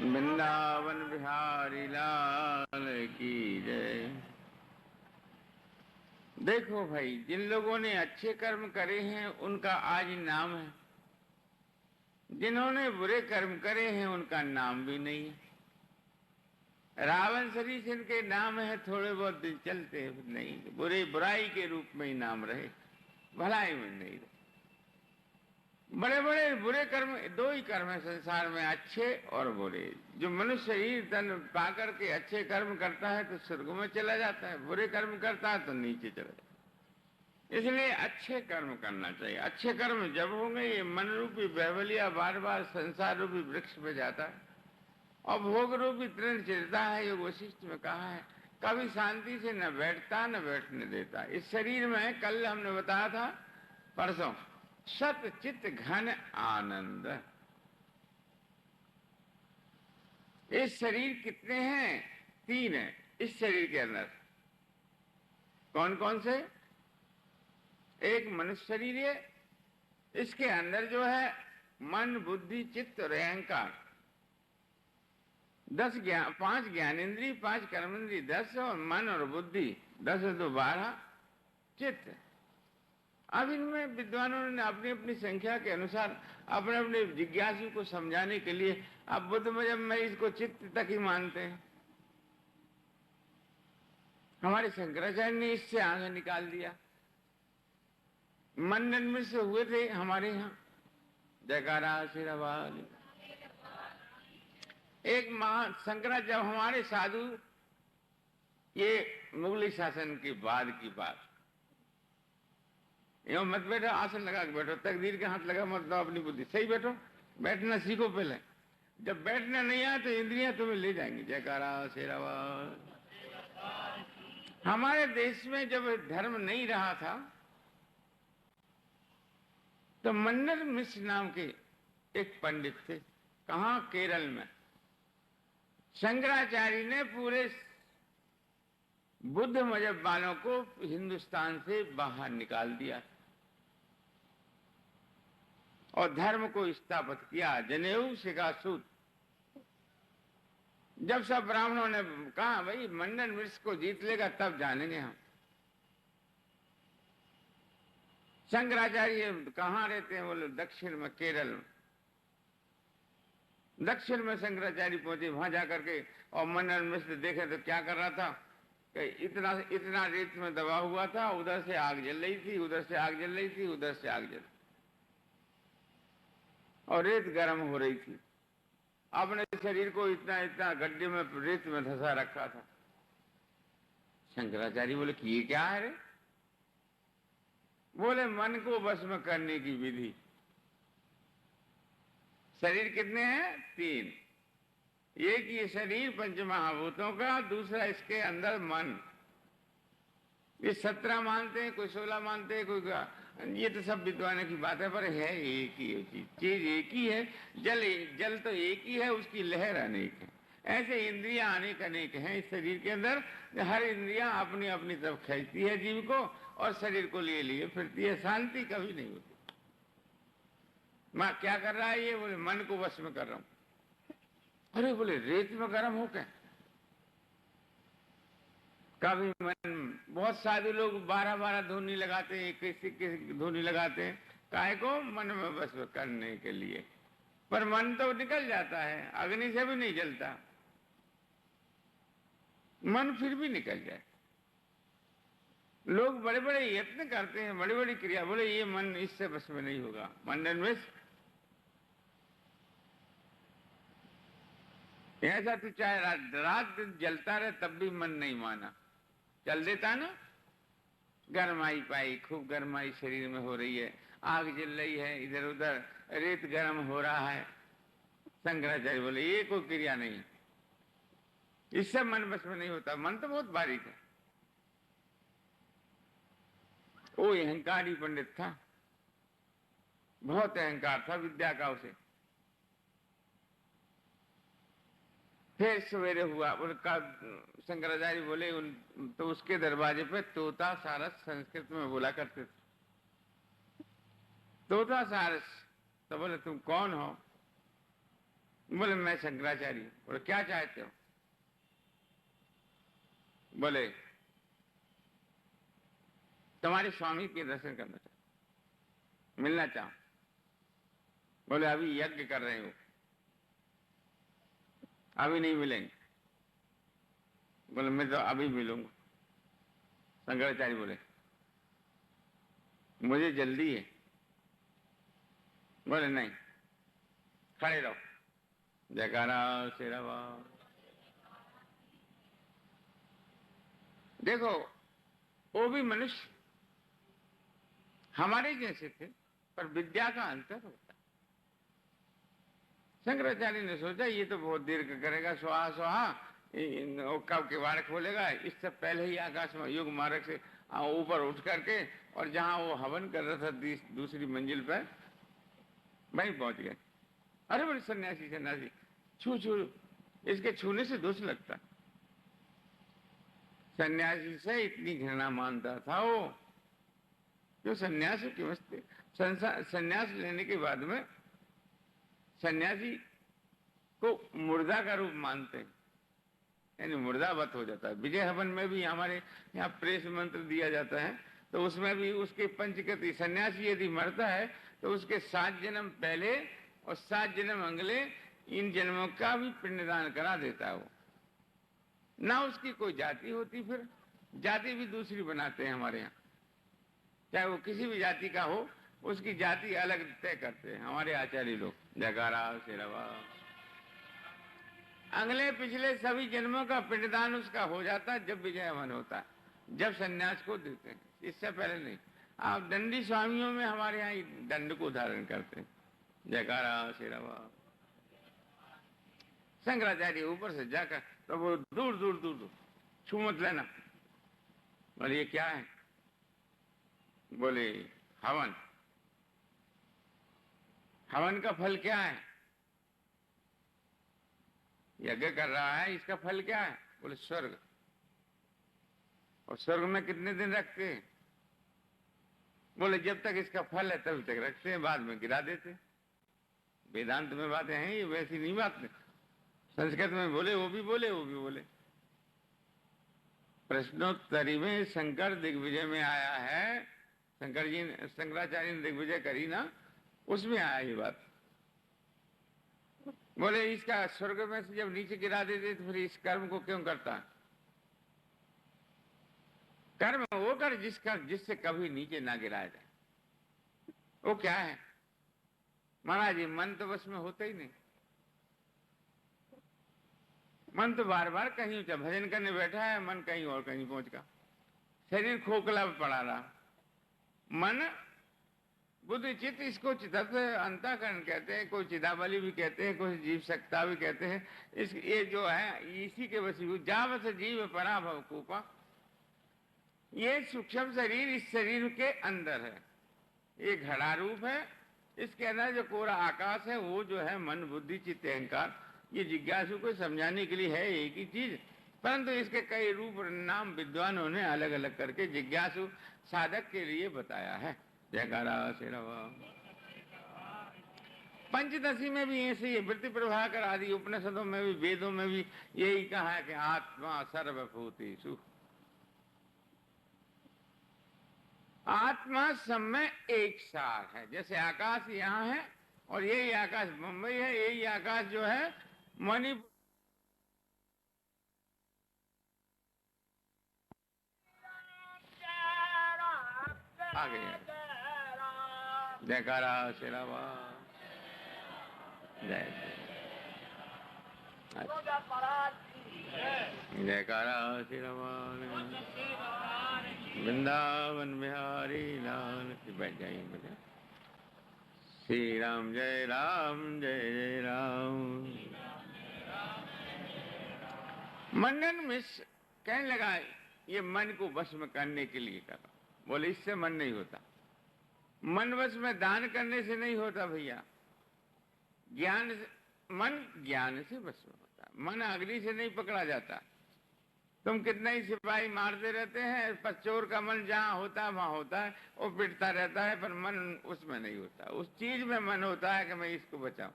वृंदावन बिहारी लाल की जय। देखो भाई, जिन लोगों ने अच्छे कर्म करे हैं उनका आज नाम है, जिन्होंने बुरे कर्म करे हैं उनका नाम भी नहीं है। रावण शरीफ इनके नाम है, थोड़े बहुत दिन चलते नहीं, बुराई के रूप में ही नाम रहे, भलाई में नहीं रहे। बड़े बड़े बुरे कर्म, दो ही कर्म है संसार में, अच्छे और बुरे। जो मनुष्य शरीर तन पाकर के अच्छे कर्म करता है तो स्वर्ग में चला जाता है, बुरे कर्म करता है तो नीचे चला जाता है। इसलिए अच्छे कर्म करना चाहिए। अच्छे कर्म जब होंगे, ये मन रूपी बैवलिया बार बार संसार रूपी वृक्ष पे जाता है, और भोग रूपी तृण चिरता है। योग वशिष्ठ में कहा है, कभी शांति से न बैठता न बैठने देता। इस शरीर में कल हमने बताया था, परसों, सत चित्त घन आनंद। इस शरीर कितने हैं? 3 है इस शरीर के अंदर। कौन कौन से? एक मनुष्य शरीर है, इसके अंदर जो है मन, बुद्धि, चित्त और अहंकार, 5 ज्ञानेन्द्रिय, 5 कर्मेंद्रिय, 10 और मन और बुद्धि, 10 और 2 12 चित्त। अब इनमें विद्वानों ने अपनी अपनी संख्या के अनुसार अपने अपने जिज्ञासु को समझाने के लिए, अब बुद्ध मजहब में इसको चित्त तक ही मानते हैं। हमारे शंकराचार्य ने इससे आगे निकाल दिया। मंडन में से हुए थे हमारे यहाँ। जयकारा सिरवाल। एक शंकराचार्य, जब हमारे साधु, ये मुगली शासन के बाद की बात, यूं मत बैठो, आसन लगा के बैठो, तकदीर के हाथ लगा मत दो अपनी बुद्धि, सही बैठो, बैठना सीखो पहले। जब बैठना नहीं आए तो इंद्रियां तुम्हें ले जाएंगी। जयकारा शेरावाल। हमारे देश में जब धर्म नहीं रहा था तो मन्नर मिश्र नाम के एक पंडित थे, कहां, केरल में। शंकराचार्य ने पूरे बुद्ध मजहब वालों को हिंदुस्तान से बाहर निकाल दिया और धर्म को स्थापित किया, जनेऊ शिखासूत। जब सब ब्राह्मणों ने कहा भाई मन्नर मिश्र को जीत लेगा तब जानेंगे हम। शंकराचार्य कहाँ रहते हैं? बोले दक्षिण में, केरल में। दक्षिण में शंकराचार्य पहुंचे, वहां जाकर के और मन्नर मिश्र देखे तो क्या कर रहा था कि इतना इतना रेत में दबा हुआ था, उधर से आग जल रही थी, उधर से आग जल रही थी, उधर से आग जल, और रेत गर्म हो रही थी। अपने शरीर को इतना इतना गड्ढे में रेत में धंसा रखा था। शंकराचार्य बोले कि ये क्या है रे? बोले मन को बस में करने की विधि। शरीर कितने हैं? 3। एक ये शरीर पंचमहाभूतों का, दूसरा इसके अंदर मन। ये 17 मानते हैं, कोई 16 मानते हैं, कोई, ये तो सब विद्वानों की बात है, पर है एक ही चीज, एक ही है। जल तो एक ही है, उसकी लहर अनेक है। ऐसे इंद्रियां अनेक अनेक हैं इस शरीर के अंदर। हर इंद्रियां अपनी अपनी तरफ खींचती है जीव को और शरीर को लिए लिए फिरती है, शांति कभी नहीं होती। माँ क्या कर रहा है ये? बोले मन को वश में कर रहा हूं। अरे बोले रेत में गर्म हो क्या? कभी मन, बहुत साधु लोग 12-12 धुनी लगाते हैं, किसी धुनी लगाते हैं, काहे को? मन में बस करने के लिए। पर मन तो निकल जाता है, अग्नि से भी नहीं जलता, मन फिर भी निकल जाए। लोग बड़े बड़े यत्न करते हैं, बड़ी बड़ी क्रिया, बोले ये मन इससे बस में नहीं होगा। मंडन में ऐसा तो चाहे रात दिन जलता रहे तब भी मन नहीं माना, चल देता ना। गरमाई पाई, खूब गरमाई शरीर में हो रही है, आग जल रही है, इधर उधर रेत गर्म हो रहा है। शंकराचार्य बोले ये कोई क्रिया नहीं, इससे मन बस में नहीं होता। मन तो बहुत बारीक है। वो अहंकारी पंडित था, बहुत अहंकार था विद्या का उसे। फिर सवेरे हुआ, उनका शंकराचार्य बोले तो उसके दरवाजे पे तोता सारस संस्कृत में बोला करते थे। तोता सारस। तो बोले तुम कौन हो? बोले मैं शंकराचार्य। बोले क्या चाहते हो? बोले तुम्हारे स्वामी के दर्शन करना चाहता, मिलना चाहूं। बोले अभी यज्ञ कर रहे हो, अभी नहीं मिलेंगे। बोले मैं तो अभी मिलूंगा। शंकराचार्य बोले मुझे जल्दी है। बोले नहीं, खड़े रहो। जयकारा शेरावा। देखो वो भी मनुष्य हमारे जैसे थे, पर विद्या का अंतर होता। शंकराचार्य ने सोचा ये तो बहुत देर का करेगा, स्वाहा स्वाहा, कब किवाड़ खोलेगा। इससे पहले ही आकाश में युग मार्ग से ऊपर उठ करके और जहां वो हवन कर रहा था दूसरी मंजिल पर, वहीं पहुंच गए। अरे बड़े सन्यासी सन्यासी, छू छू, इसके छूने से दोष लगता। सन्यासी से इतनी घृणा मानता था वो, जो सन्यासी की मस्ती। सन्यास लेने के बाद में सन्यासी को मुर्दा का रूप मानते हैं, यानी मुर्दावत हो जाता है। विजय हवन में भी हमारे यहाँ प्रेस मंत्र दिया जाता है, तो उसमें भी उसके पंचगति, सन्यासी यदि मरता है तो उसके 7 जन्म पहले और 7 जन्म अगले, इन जन्मों का भी पिंडदान करा देता है वो। ना उसकी कोई जाति होती, फिर जाति भी दूसरी बनाते हैं हमारे यहाँ। चाहे वो किसी भी जाति का हो, उसकी जाति अलग तय करते हैं हमारे आचार्य लोग। जयकारा शेरवा। अगले पिछले सभी जन्मों का पिंडदान उसका हो जाता है जब विजय हवन होता है, जब सन्यास को देते हैं, इससे पहले नहीं। आप दंडी स्वामियों में हमारे यहाँ दंड को धारण करते हैं। जयकारा श्री रामा। शंकराचार्य ऊपर से जाकर तो वो दूर दूर दूर दूर छू मत लेना। बोले ये क्या है? बोले हवन। हवन का फल क्या है? यज्ञ कर रहा है, इसका फल क्या है? बोले स्वर्ग। और स्वर्ग में कितने दिन रखते हैं? बोले जब तक इसका फल है तब तक रखते हैं, बाद में गिरा देते हैं। वेदांत में बातें हैं, ये वैसी नहीं बात नहीं। संस्कृत में बोले वो भी बोले, वो भी बोले। प्रश्नोत्तरी में शंकर दिग्विजय में आया है, शंकराचार्य ने दिग्विजय करी ना, उसमें आया ये बात। बोले इसका स्वर्ग में से जब नीचे गिरा देते तो फिर इस कर्म को क्यों करता है? कर्म वो कर जिससे कभी नीचे ना गिराया जाए। वो क्या है? महाराज जी मन तो बस में होता ही नहीं। मन तो बार बार कहीं ऊंचा, भजन करने बैठा है, मन कहीं और कहीं पहुंच गया। शरीर खोखला पड़ा रहा। मन बुद्धि चित्त, इसको चित्त अंतःकरण कहते हैं, कोई चिदाबली भी कहते हैं, कोई जीव सत्ता भी कहते हैं। ये जो है इसी के वशीभूत जावत जीव पराभव कूपा। ये सूक्ष्म शरीर इस शरीर के अंदर है, ये घड़ा रूप है। इसके अंदर जो कोरा आकाश है वो जो है मन बुद्धि चित्त अहंकार, ये जिज्ञासु को समझाने के लिए है एक ही चीज, परंतु इसके कई रूप नाम विद्वानों ने अलग अलग करके जिज्ञासु साधक के लिए बताया है। जयकारा श्री राम। पंचदशी में भी ऐसे ही, वृत्ति प्रभाकर आदि उपनिषदों में भी, वेदों में भी यही कहा है कि आत्मा सर्वभूतेषु। आत्मा सब में एक सार है। जैसे आकाश यहाँ है और यही आकाश मुंबई है, यही आकाश जो है मणिपुर। आगे जयकारा श्री राम। जय जयकारा श्री राम। वृंदावन बिहारी लाल की। बैठ जाइए बेटा। श्री राम जय राम जय जय राम। मंडन मिश्र कहने लगा ये मन को वश में करने के लिए कर। बोले इससे मन नहीं होता। मन वश में दान करने से नहीं होता भैया। ज्ञान से, मन ज्ञान से वश में होता है। मन अग्नि से नहीं पकड़ा जाता। तुम कितना ही सिपाही मारते रहते हैं, पर चोर का मन जहाँ होता है वहां होता है, वो पिटता रहता है, पर मन उसमें नहीं होता। उस चीज में मन होता है कि मैं इसको बचाऊं।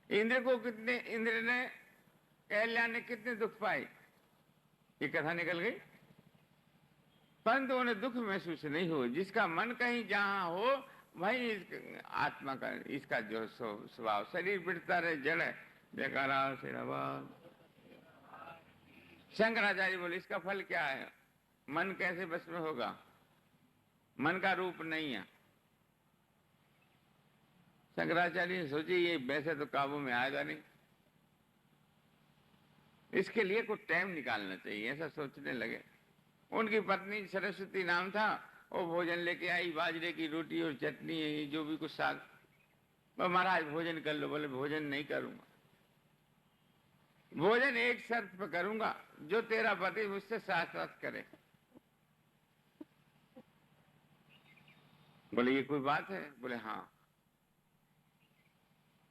इंद्र ने अहल्या ने कितने दुख पाए, ये कथा निकल गई, परंतु उन्हें दुख महसूस नहीं हो। जिसका मन कहीं जहां हो वही आत्मा का, इसका जो स्वभाव, शरीर पिटता रहे जड़ है। जयकारा श्री राम। शंकराचार्य बोले इसका फल क्या है? मन कैसे बस में होगा? मन का रूप नहीं है। शंकराचार्य ने सोचे ये वैसे तो काबू में आएगा नहीं, इसके लिए कुछ टाइम निकालना चाहिए, ऐसा सोचने लगे। उनकी पत्नी सरस्वती नाम था, वो भोजन लेके आई, बाजरे की रोटी और चटनी, जो भी कुछ साग। महाराज भोजन कर लो। बोले भोजन नहीं करूंगा। भोजन एक शर्त पर करूंगा, जो तेरा पति मुझसे शास्त्रार्थ करे। बोले ये कोई बात है? बोले हाँ।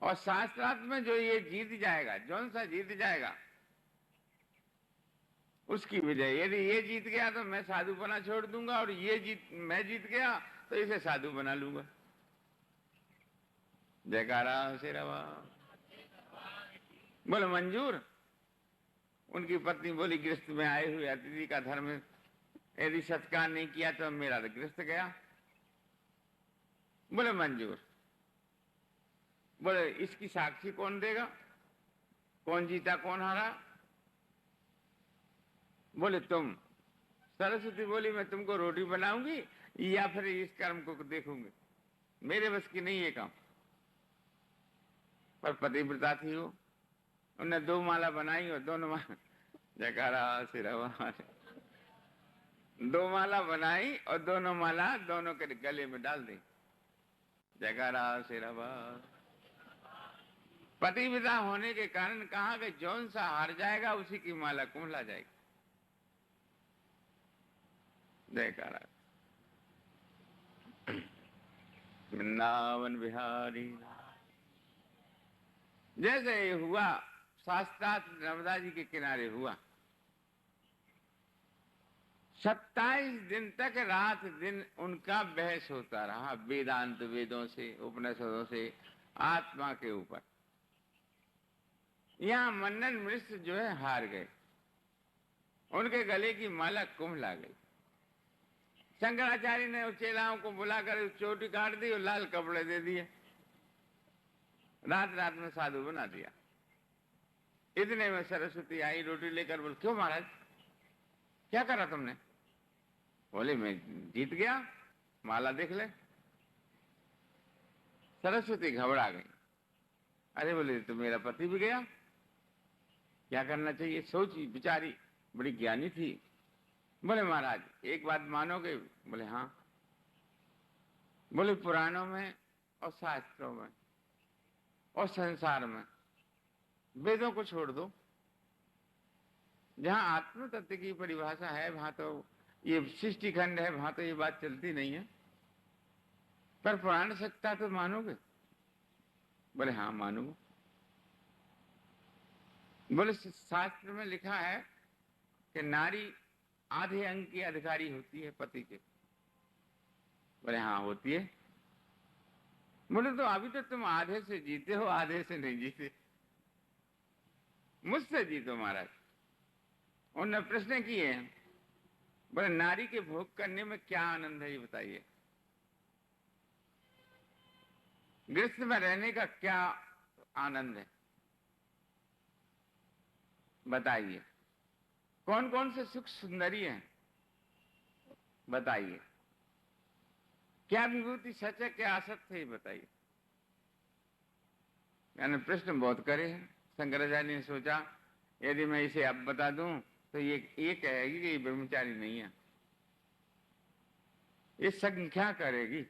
और शास्त्रार्थ में जो ये जीत जाएगा, जौन सा जीत जाएगा उसकी विजय। यदि ये जीत गया तो मैं साधु बना छोड़ दूंगा, और मैं जीत गया तो इसे साधु बना लूंगा। जयकारा श्री राम। बोले मंजूर। उनकी पत्नी बोली गृहस्थ में आए हुए अतिथि का धर्म, यदि सत्कार नहीं किया तो मेरा तो गृहस्थ गया। बोले मंजूर। बोले इसकी साक्षी कौन देगा, कौन जीता कौन हारा? बोले तुम। सरस्वती बोली मैं तुमको रोटी बनाऊंगी या फिर इस कर्म को देखूंगी, मेरे बस की नहीं ये काम। पर पतिव्रता थी वो, उन्हें 2 माला बनाई और दोनों माला। जयकारा श्री राम। दो माला बनाई और दोनों माला दोनों के गले में डाल दी। जयकारा शेरवा। पतिव्रता होने के कारण कहा कि जौन सा हार जाएगा उसी की माला कुंभला जाएगी। जयकारा। वृंदावन बिहारी। जैसे ये हुआ शास्त्रार्थ नर्मदा जी के किनारे हुआ, 27 दिन तक रात दिन उनका बहस होता रहा, वेदांत वेदों से, उपनिषदों से, आत्मा के ऊपर। यहां मन्नन मिश्र जो है हार गए, उनके गले की माला कुंभला गई। शंकराचार्य ने उस चेलाओं को बुलाकर चोटी काट दी और लाल कपड़े दे दिए, रात रात में साधु बना दिया। इतने में सरस्वती आई रोटी लेकर, बोल क्यों महाराज क्या करा तुमने? बोले मैं जीत गया, माला देख ले। सरस्वती घबरा गई। अरे बोले तो मेरा पति भी गया, क्या करना चाहिए? सोची बिचारी, बड़ी ज्ञानी थी। बोले महाराज एक बात मानोगे? बोले हाँ। बोले पुराणों में और शास्त्रों में और संसार में वेदों को छोड़ दो, जहां आत्म तत्व की परिभाषा है वहां तो ये सृष्टि खंड है, वहां तो ये बात चलती नहीं है, पर पुराण सत्ता तो मानोगे? बोले हाँ मानूंगा। बोले शास्त्र में लिखा है कि नारी आधे अंग की अधिकारी होती है पति के। बोले हाँ होती है। बोले तो अभी तो तुम आधे से जीते हो, आधे से नहीं जीते, मुझसे जीतो महाराज। उन्होंने प्रश्न किए हैं। बोले नारी के भोग करने में क्या आनंद है ये बताइए, गृहस्थ में रहने का क्या आनंद है बताइए, कौन कौन से सुख सुंदरी हैं बताइए, क्या विभूति सच है क्या असत्य है बताइए। मैंने प्रश्न बहुत करे हैं। शंकराचार्य ने सोचा यदि मैं इसे अब बता दूं तो ये कहेगी कि ये ब्रह्मचारी नहीं है, ये संख्या करेगी,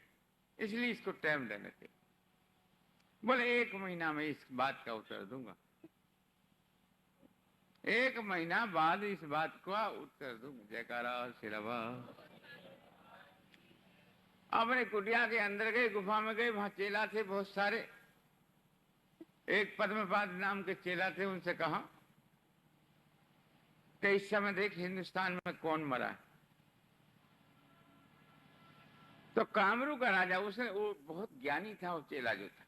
इसलिए इसको टाइम देने थे। बोले 1 महीना में इस बात का उत्तर दूंगा, 1 महीना बाद इस बात का उत्तर दूंगा। जयकारा सिरवा। अपने कुटिया के अंदर गए, गुफा में गए, वहां चेला थे बहुत सारे। एक पद्मपाद नाम के चेला थे, उनसे कहा कि इस समय देख हिंदुस्तान में कौन मरा है। तो कामरू का राजा, उसने, वो बहुत ज्ञानी था, वो चेला जो था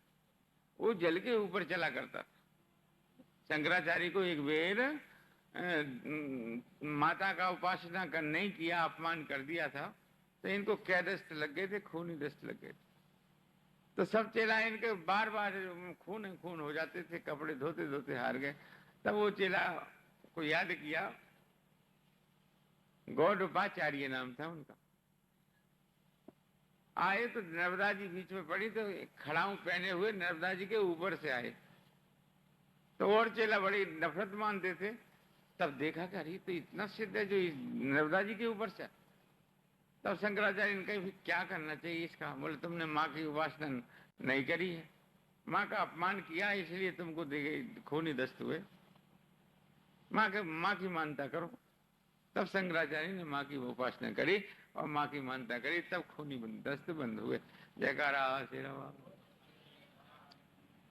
वो जल के ऊपर चला करता था। शंकराचार्य को एक बेर माता का उपासना कर नहीं किया, अपमान कर दिया था, तो इनको क्या दस्त लग गए थे, खूनी दस्त लग गए थे। तो सब चेला इनके बार बार खून खून हो जाते थे, कपड़े धोते धोते हार गए। तब वो चेला को याद किया, गौडोपाचार्य नाम था उनका। आए तो नर्मदा जी बीच में पड़ी, तो खड़ाऊ पहने हुए नर्मदा जी के ऊपर से आए। तो और चेला बड़ी नफरत मानते थे। तब देखा कि अरे तो इतना सिद्ध है जो नर्मदा जी के ऊपर से। तब शंकराचार्य ने कहा क्या करना चाहिए इसका? बोले तुमने माँ की उपासना नहीं करी है, माँ का अपमान किया, इसलिए तुमको खूनी दस्त हुए। माँ की मानता करो। तब शंकराचार्य ने माँ की उपासना करी और माँ की मानता करी, तब खूनी दस्त बंद हुए। जयकारा श्री राम।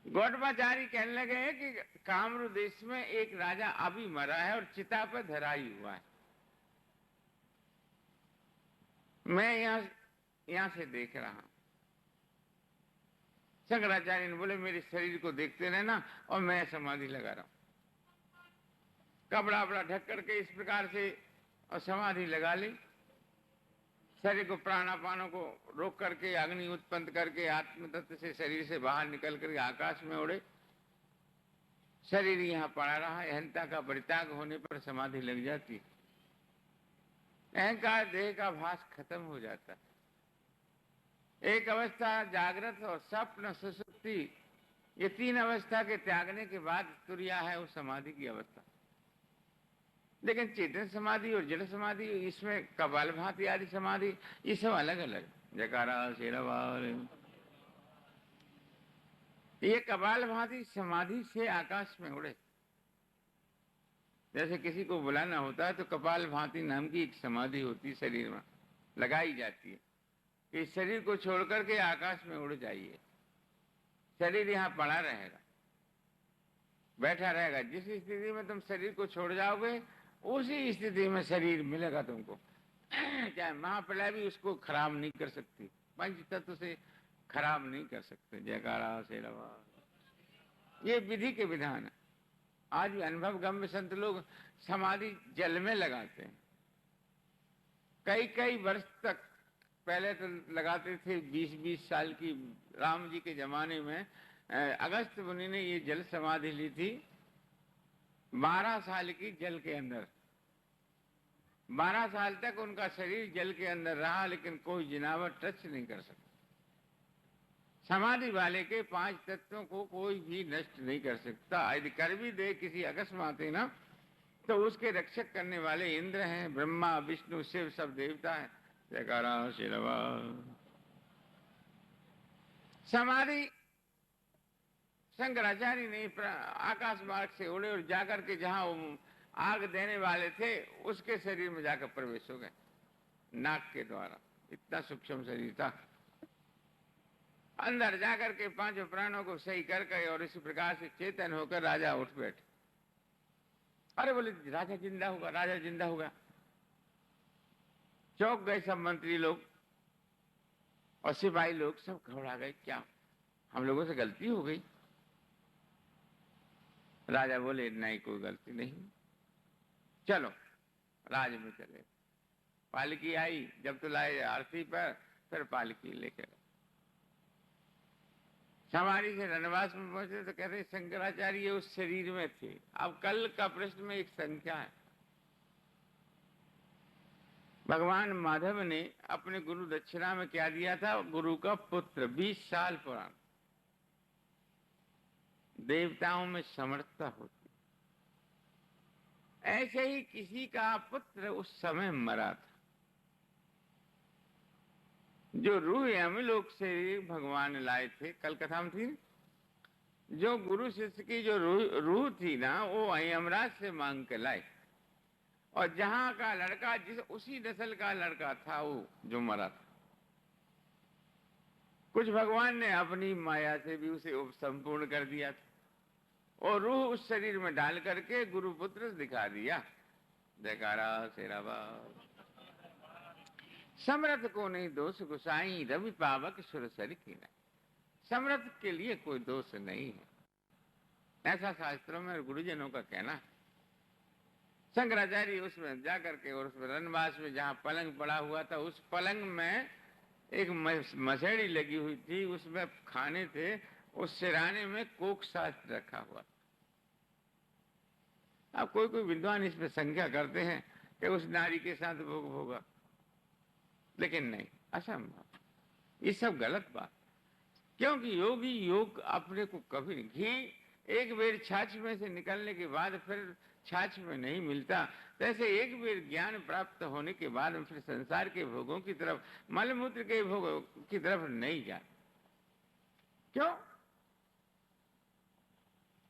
गौडपाचारी कहने लगे कि कामरू देश में एक राजा अभी मरा है और चिता पर धराई हुआ है, मैं यहां से देख रहा हूं। शंकराचार्य ने बोले मेरे शरीर को देखते रहना और मैं समाधि लगा रहा हूं। कपड़ा वपड़ा ढक करके इस प्रकार से और समाधि लगा ली। शरीर को प्राणापानों को रोक करके, अग्नि उत्पन्न करके, आत्म तत्व से शरीर से बाहर निकल करके आकाश में उड़े। शरीर यहां पड़ा रहा। अहंता का परित्याग होने पर समाधि लग जाती, अहंकार देह का भास खत्म हो जाता है। एक अवस्था जागृत और स्वप्न सुसुप्ति, ये 3 अवस्था के त्यागने के बाद तुरिया है उस समाधि की अवस्था। लेकिन चेतन समाधि और जड़ समाधि, इसमें कपालभाति आदि समाधि, ये सब अलग अलग। जयकारा शेरावाल। ये कपालभाति समाधि से आकाश में उड़े। जैसे किसी को बुलाना होता है तो कपालभाति नाम की एक समाधि होती शरीर में लगाई जाती है कि शरीर को छोड़कर के आकाश में उड़ जाइए। शरीर यहाँ पड़ा रहेगा, बैठा रहेगा। जिस स्थिति में तुम शरीर को छोड़ जाओगे उसी स्थिति में शरीर मिलेगा तुमको। चाहे महाप्रलय भी उसको खराब नहीं कर सकती, पंच तत्व से खराब नहीं कर सकते। जयकारा शेरवा। ये विधि के विधान है। आज भी अनुभव गम्य संत लोग समाधि जल में लगाते हैं, कई कई वर्ष तक। पहले तो लगाते थे 20-20 साल की। राम जी के जमाने में अगस्त मुनि ने ये जल समाधि ली थी 12 साल की जल के अंदर। 12 साल तक उनका शरीर जल के अंदर रहा, लेकिन कोई जिनावट टच नहीं कर सकता। समाधि वाले के 5 तत्वों को कोई भी नष्ट नहीं कर सकता। यदि कर भी दे किसी अकस्मात ना, तो उसके रक्षक करने वाले इंद्र हैं, ब्रह्मा विष्णु शिव सब देवता हैं। जयकारा शेरवा। समाधि शंकराचार्य ने आकाश मार्ग से उड़े और जाकर के जहां आग देने वाले थे उसके शरीर में जाकर प्रवेश हो गए नाक के द्वारा। इतना सूक्ष्म शरीर था। अंदर जाकर के 5 प्राणों को सही कर गए और इसी प्रकार से चेतन होकर राजा उठ बैठे। अरे बोले राजा जिंदा होगा, राजा जिंदा होगा। चौंक गए सब मंत्री लोग और सिपाही लोग, सब घबरा गए। क्या हम लोगों से गलती हो गई? राजा बोले नहीं, कोई गलती नहीं, चलो राज में चले। पालकी आई, जब तो लाए आरती पर, फिर पालकी लेकर समाधि से रनवास में पहुंचे तो कहते शंकराचार्य उस शरीर में थे। अब कल का प्रश्न में एक संख्या है। भगवान माधव ने अपने गुरु दक्षिणा में क्या दिया था? गुरु का पुत्र, 20 साल पुराना। देवताओं में समर्थता होती, ऐसे ही किसी का पुत्र उस समय मरा था। जो रूह यमलोक से भगवान लाए थे, कल कथा में थी, जो गुरु शिष्य की जो रूह थी ना, वो यमराज से मांग के लाए। और जहां का लड़का जिस उसी नस्ल का लड़का था वो जो मरा था। कुछ भगवान ने अपनी माया से भी उसे संपूर्ण कर दिया था और रूह उस शरीर में डाल करके गुरु पुत्र दिखा दिया। जयकारा शेरावा। समर्थ को नहीं दोष गुसाई, रवि पावक सुर सर की नहीं। समर्थ के लिए कोई दोष नहीं है, ऐसा शास्त्रों में गुरुजनों का कहना है। शंकराचार्य उसमें जाकर के और उसमें रनवास में जहाँ पलंग पड़ा हुआ था, उस पलंग में एक मसेड़ी लगी हुई थी, उसमें खाने थे। उस सिराने में कोक शास्त्र रखा हुआ। अब कोई कोई विद्वान इस पर संख्या करते हैं कि उस नारी के साथ भोग होगा, लेकिन नहीं, असंभव। ये सब गलत बात। क्योंकि योगी योग अपने को कभी नहीं। घी एक बेर छाछ में से निकलने के बाद फिर छाछ में नहीं मिलता, तैसे एक बेर ज्ञान प्राप्त होने के बाद फिर संसार के भोगों की तरफ, मलमूत्र के भोगों की तरफ नहीं जा। क्यों?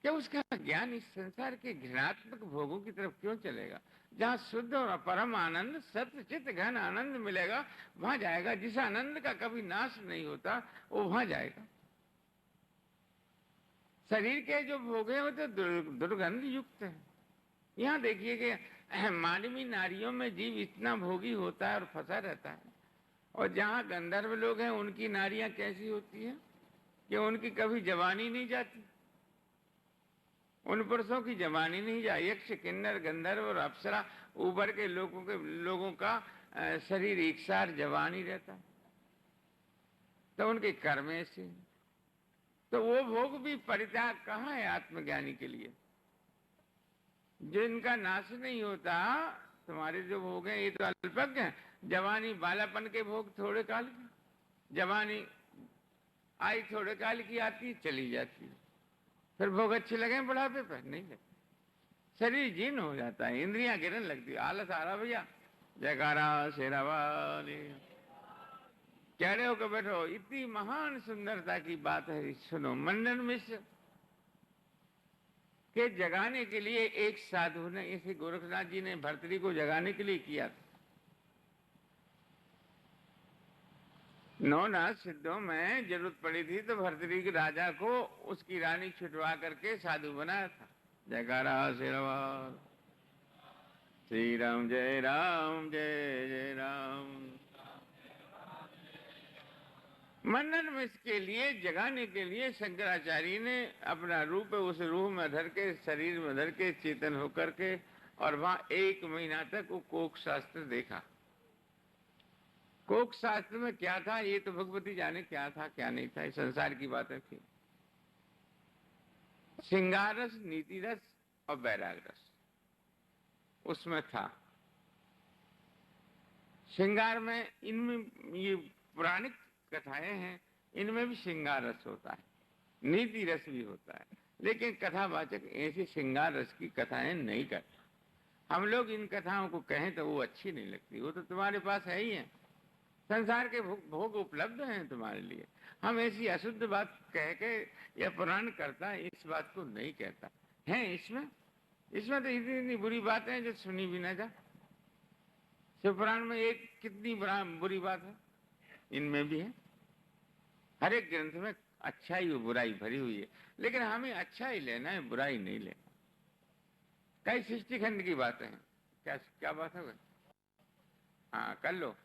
क्या उसका ज्ञान इस संसार के घृणात्मक भोगों की तरफ क्यों चलेगा? जहाँ शुद्ध और परम आनंद, सत्य चित्त घन आनंद मिलेगा, वहां जाएगा। जिस आनंद का कभी नाश नहीं होता वो वहां जाएगा। शरीर के जो भोग हैं वो तो दुर्गंध युक्त है। यहाँ देखिए कि मानवी नारियों में जीव इतना भोगी होता है और फंसा रहता है, और जहाँ गंधर्व लोग हैं उनकी नारियां कैसी होती हैं कि उनकी कभी जवानी नहीं जाती। उन पुरुषों की जवानी नहीं जाए। यक्ष किन्नर गंधर्व और अप्सरा ऊपर के लोगों का शरीर एक सार जवानी रहता है, तो उनके कर्म ऐसे। तो वो भोग भी परित्याग कहाँ है आत्मज्ञानी के लिए? जिनका नाश नहीं होता। तुम्हारे जो भोग हैं ये तो अल्पज्ञ हैं। जवानी बालापन के भोग थोड़े काल की, जवानी आई थोड़े काल की आती चली जाती है, फिर भोग अच्छे लगे बुढ़ापे पर नहीं लगे। शरीर जीर्ण हो जाता है, इंद्रियां गिरने लगती है, आलस आ रहा भैया। जयकारा शेरावाली। कह रहे हो कि बैठो, इतनी महान सुंदरता की बात है, सुनो। मंडन मिश्र के जगाने के लिए एक साधु ने, इसे गोरखनाथ जी ने भर्तरी को जगाने के लिए किया था। नौनाथ सिद्धों में जरूरत पड़ी थी तो भर्तरी के राजा को उसकी रानी छुटवा करके साधु बनाया था। जयकारा शेरवाल। श्री राम जय राम, जय जय राम। मंडन मिश्र के लिए जगाने के लिए शंकराचार्य ने अपना रूप उस रूह में धर के, शरीर में धर के, चेतन होकर के, और वहां 1 महीना तक वो कोक शास्त्र देखा। कोक शास्त्र में क्या था ये तो भगवती जाने, क्या था क्या नहीं था, इस संसार की बातें थी। श्रृंगार रस, नीति रस और वैराग रस उसमें था। श्रृंगार में, इनमें ये पुराणिक कथाएं हैं, इनमें भी श्रृंगार रस होता है, नीति रस भी होता है, लेकिन कथावाचक ऐसे श्रृंगार रस की कथाएं नहीं करता। हम लोग इन कथाओं को कहें तो वो अच्छी नहीं लगती, वो तो तुम्हारे पास है ही है, संसार के भोग उपलब्ध हैं तुम्हारे लिए। हम ऐसी अशुद्ध बात कह के, या पुराण करता इस बात को नहीं कहता है। इसमें तो इतनी इतनी बुरी बातें हैं जो सुनी भी ना जा। शिवपुराण में एक कितनी बुरी बात है, इनमें भी है। हर एक ग्रंथ में अच्छाई और बुराई भरी हुई है, लेकिन हमें अच्छा ही लेना है, बुराई नहीं लेना। कई सृष्टि खंड की बातें हैं। क्या बात है? हाँ, कर लो,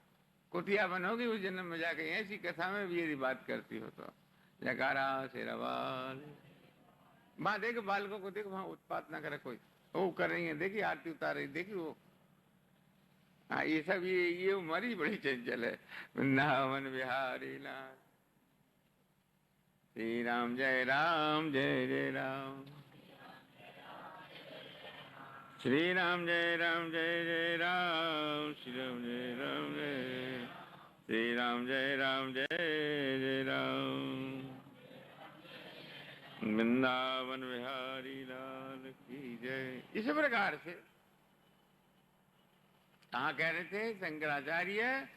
कुतिया बनोगी उस जन्म में जाके। ऐसी कथा में भी यदि बात करती हो तो जयकारा शेरावाल। वहां देख बालकों को, देखो वहां उत्पात ना करे कोई, वो कर रही है, देखिए आरती उतार रही, देखिए वो। हाँ, ये सब, ये उम्र ही बड़ी चंचल है। वृंदावन बिहारी लाल। श्री राम जय राम, जय जय राम। श्री राम जय राम, जय जय राम। श्री राम जय राम, जय श्री राम जय राम, जय जय राम। वृंदावन बिहारी लाल की जय। इस प्रकार से कहा कह रहे थे शंकराचार्य,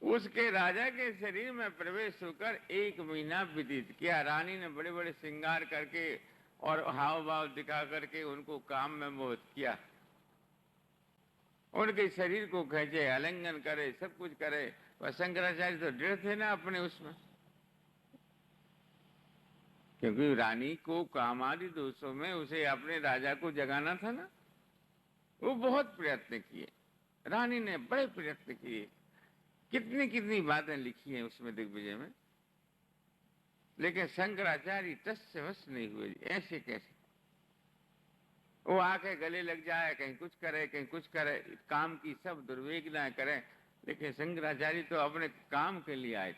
उसके राजा के शरीर में प्रवेश होकर 1 महीना व्यतीत किया। रानी ने बड़े बड़े श्रृंगार करके और हाव भाव दिखा करके उनको काम में मोहित किया, उनके शरीर को खींचे, आलिंगन करे, सब कुछ करे। पर शंकराचार्य तो दृढ़ थे ना अपने उसमें, क्योंकि रानी को कामादि दोषों में उसे अपने राजा को जगाना था ना। वो बहुत प्रयत्न किए, रानी ने बड़े प्रयत्न किए, कितनी कितनी बातें लिखी हैं उसमें दिग्विजय में, लेकिन शंकराचार्य टस से वश नहीं हुए। ऐसे कैसे? वो आके गले लग जाए, कहीं कुछ करे, कहीं कुछ करे, काम की सब दुर्वेगना करें, लेकिन शंकराचार्य तो अपने काम के लिए आए थे।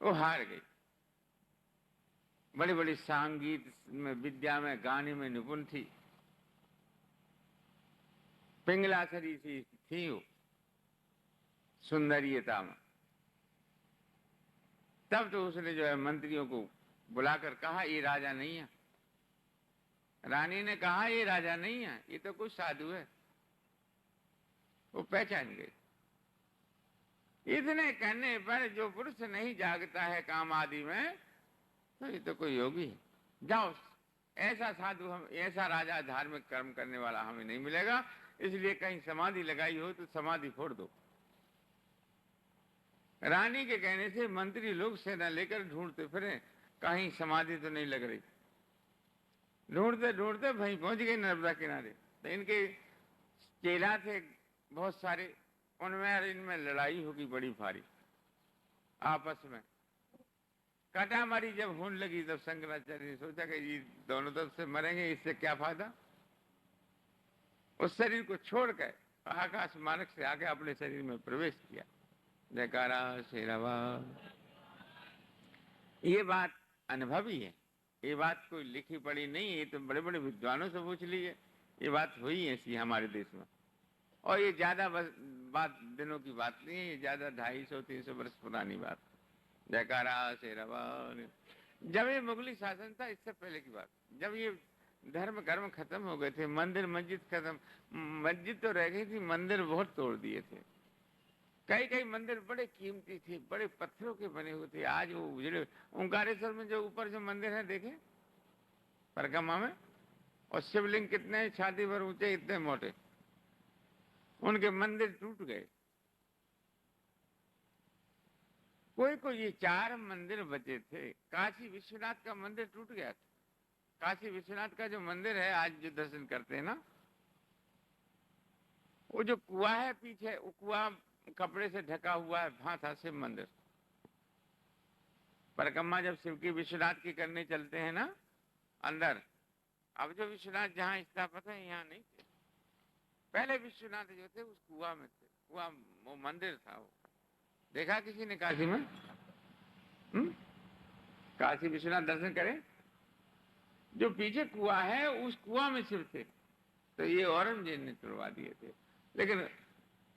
वो हार गई। बड़ी बड़ी संगीत में, विद्या में, गाने में निपुण थी, पिंगलासरी सी थी वो सुंदरियता में। तब तो उसने जो है मंत्रियों को बुलाकर कहा ये राजा नहीं है। रानी ने कहा ये राजा नहीं है, ये तो कुछ साधु है। वो पहचान गए। इतने कहने पर जो पुरुष नहीं जागता है काम आदि में, तो ये तो कोई योगी है। जाओ, ऐसा साधु, हम ऐसा राजा धार्मिक कर्म करने वाला हमें नहीं मिलेगा, इसलिए कहीं समाधि लगाई हो तो समाधि फोड़ दो। रानी के कहने से मंत्री लोग सेना लेकर ढूंढते फिरे, कहीं समाधि तो नहीं लग रही। ढूंढते ढूंढते वहीं पहुंच गए नर्मदा किनारे। तो इनके चेला थे बहुत सारे, उनमें और इनमें लड़ाई होगी बड़ी भारी आपस में। काटामारी जब होने लगी तब शंकराचार्य ने सोचा कि ये दोनों तरफ से मरेंगे, इससे क्या फायदा। उस शरीर को छोड़कर आकाश मार्ग से आके अपने शरीर में प्रवेश किया। जयकारा शेरावाल। ये बात अनुभवी है, ये बात कोई लिखी पढ़ी नहीं है, ये तो बड़े बड़े विद्वानों से पूछ लीजिए। ये बात हुई ऐसी हमारे देश में, और ये ज्यादा बात दिनों की बात नहीं है, ये ज्यादा 250-300 वर्ष पुरानी बात। जयकारा शेरावाल। जब ये मुगली शासन था, इससे पहले की बात, जब ये धर्म कर्म खत्म हो गए थे, मंदिर मस्जिद खत्म, मस्जिद तो रह गई थी, मंदिर बहुत तोड़ दिए थे। कई कई मंदिर बड़े कीमती थे, बड़े पत्थरों के बने हुए थे, आज वो उजड़े। ओंकारेश्वर में जो ऊपर जो मंदिर है देखे परिक्रमा में, और शिवलिंग कितने छाती भर ऊंचे, इतने मोटे, उनके मंदिर टूट गए। कोई कोई ये 4 मंदिर बचे थे। काशी विश्वनाथ का मंदिर टूट गया था। काशी विश्वनाथ का जो मंदिर है आज जो दर्शन करते हैं ना, वो जो कुआं है पीछे, वो कुआं कपड़े से ढका हुआ है, वहां था शिव मंदिर। परिक्रमा जब शिव की विश्वनाथ की करने चलते हैं ना अंदर, अब जो विश्वनाथ जहाँ स्थापित है यहाँ नहीं थे, पहले विश्वनाथ जो थे उस कुआं में थे। कुआं वो मंदिर था। वो देखा किसी ने काशी में? काशी विश्वनाथ दर्शन करें? जो पीछे कुआं है उस कुआं में शिव थे। तो ये औरंगजेब ने तुड़वा दिए थे, लेकिन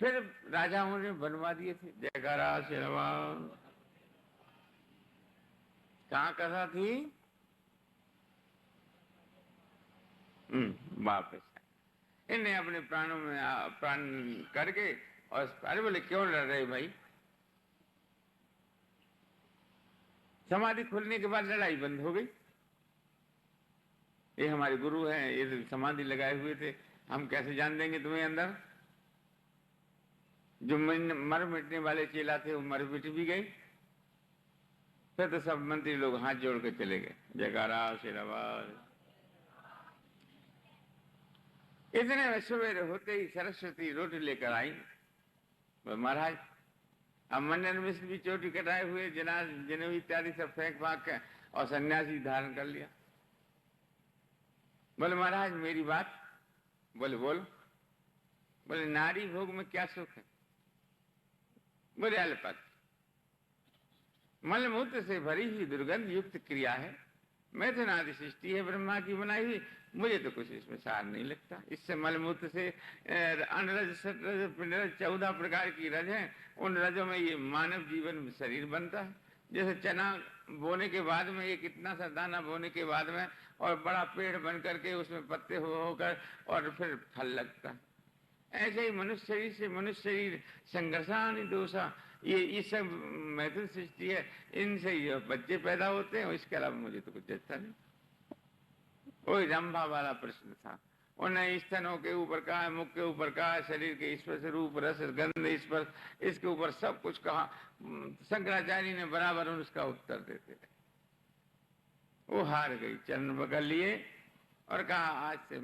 फिर राजाओं ने बनवा दिए थे। जयकारा शेरवाल। कहाँ कथा थी? वापस इन्हें अपने प्राणों में प्राण करके, और अरे बोले क्यों लड़ रहे भाई? समाधि खुलने के बाद लड़ाई बंद हो गई। ये हमारे गुरु हैं, ये समाधि लगाए हुए थे, हम कैसे जान देंगे तुम्हें अंदर? जो मर मिटने वाले चेला थे वो मर मिट भी गए। फिर तो सब मंत्री लोग हाथ जोड़ के चले गए। जयकारा शेरावाल। इतने में सवेरे होते ही सरस्वती रोटी लेकर आई। महाराज अब मंडन मिश्र भी चोटी कटाए हुए, जनेऊ इत्यादि सब फेंक फाक के और सन्यासी धारण कर लिया। बोले महाराज मेरी बात। बोले बोलो। बोले नारी भोग में क्या सुख है? बोले अल्पत, मलमूत्र से भरी हुई दुर्गंध युक्त क्रिया है, मैथुनादि सृष्टि है ब्रह्मा की बनाई हुई, मुझे तो कुछ इसमें सार नहीं लगता। इससे मलमूत्र से अनरज सतरज पिंडरज 14 प्रकार की रज है, उन रजों में ये मानव जीवन शरीर बनता है। जैसे चना बोने के बाद में, एक इतना सा दाना बोने के बाद में और बड़ा पेड़ बन करके उसमें पत्ते होकर और फिर फल लगता है, ऐसे ही मनुष्य शरीर से मनुष्य शरीर संघर्षानि दोषा, ये सब मैथुन सृष्टि है, इनसे ये बच्चे पैदा होते हैं। इसके अलावा मुझे तो कुछ अच्छा नहीं। वही रंभा वाला प्रश्न था। उन्हें स्तनों के ऊपर कहा, मुख के ऊपर कहा, शरीर के स्पर्श रूप रस गंध स्पर्श, इसके ऊपर सब कुछ कहा। शंकराचार्य ने बराबर उसका उत्तर देते थे। वो हार गई, चरण पकड़ लिए और कहा आज से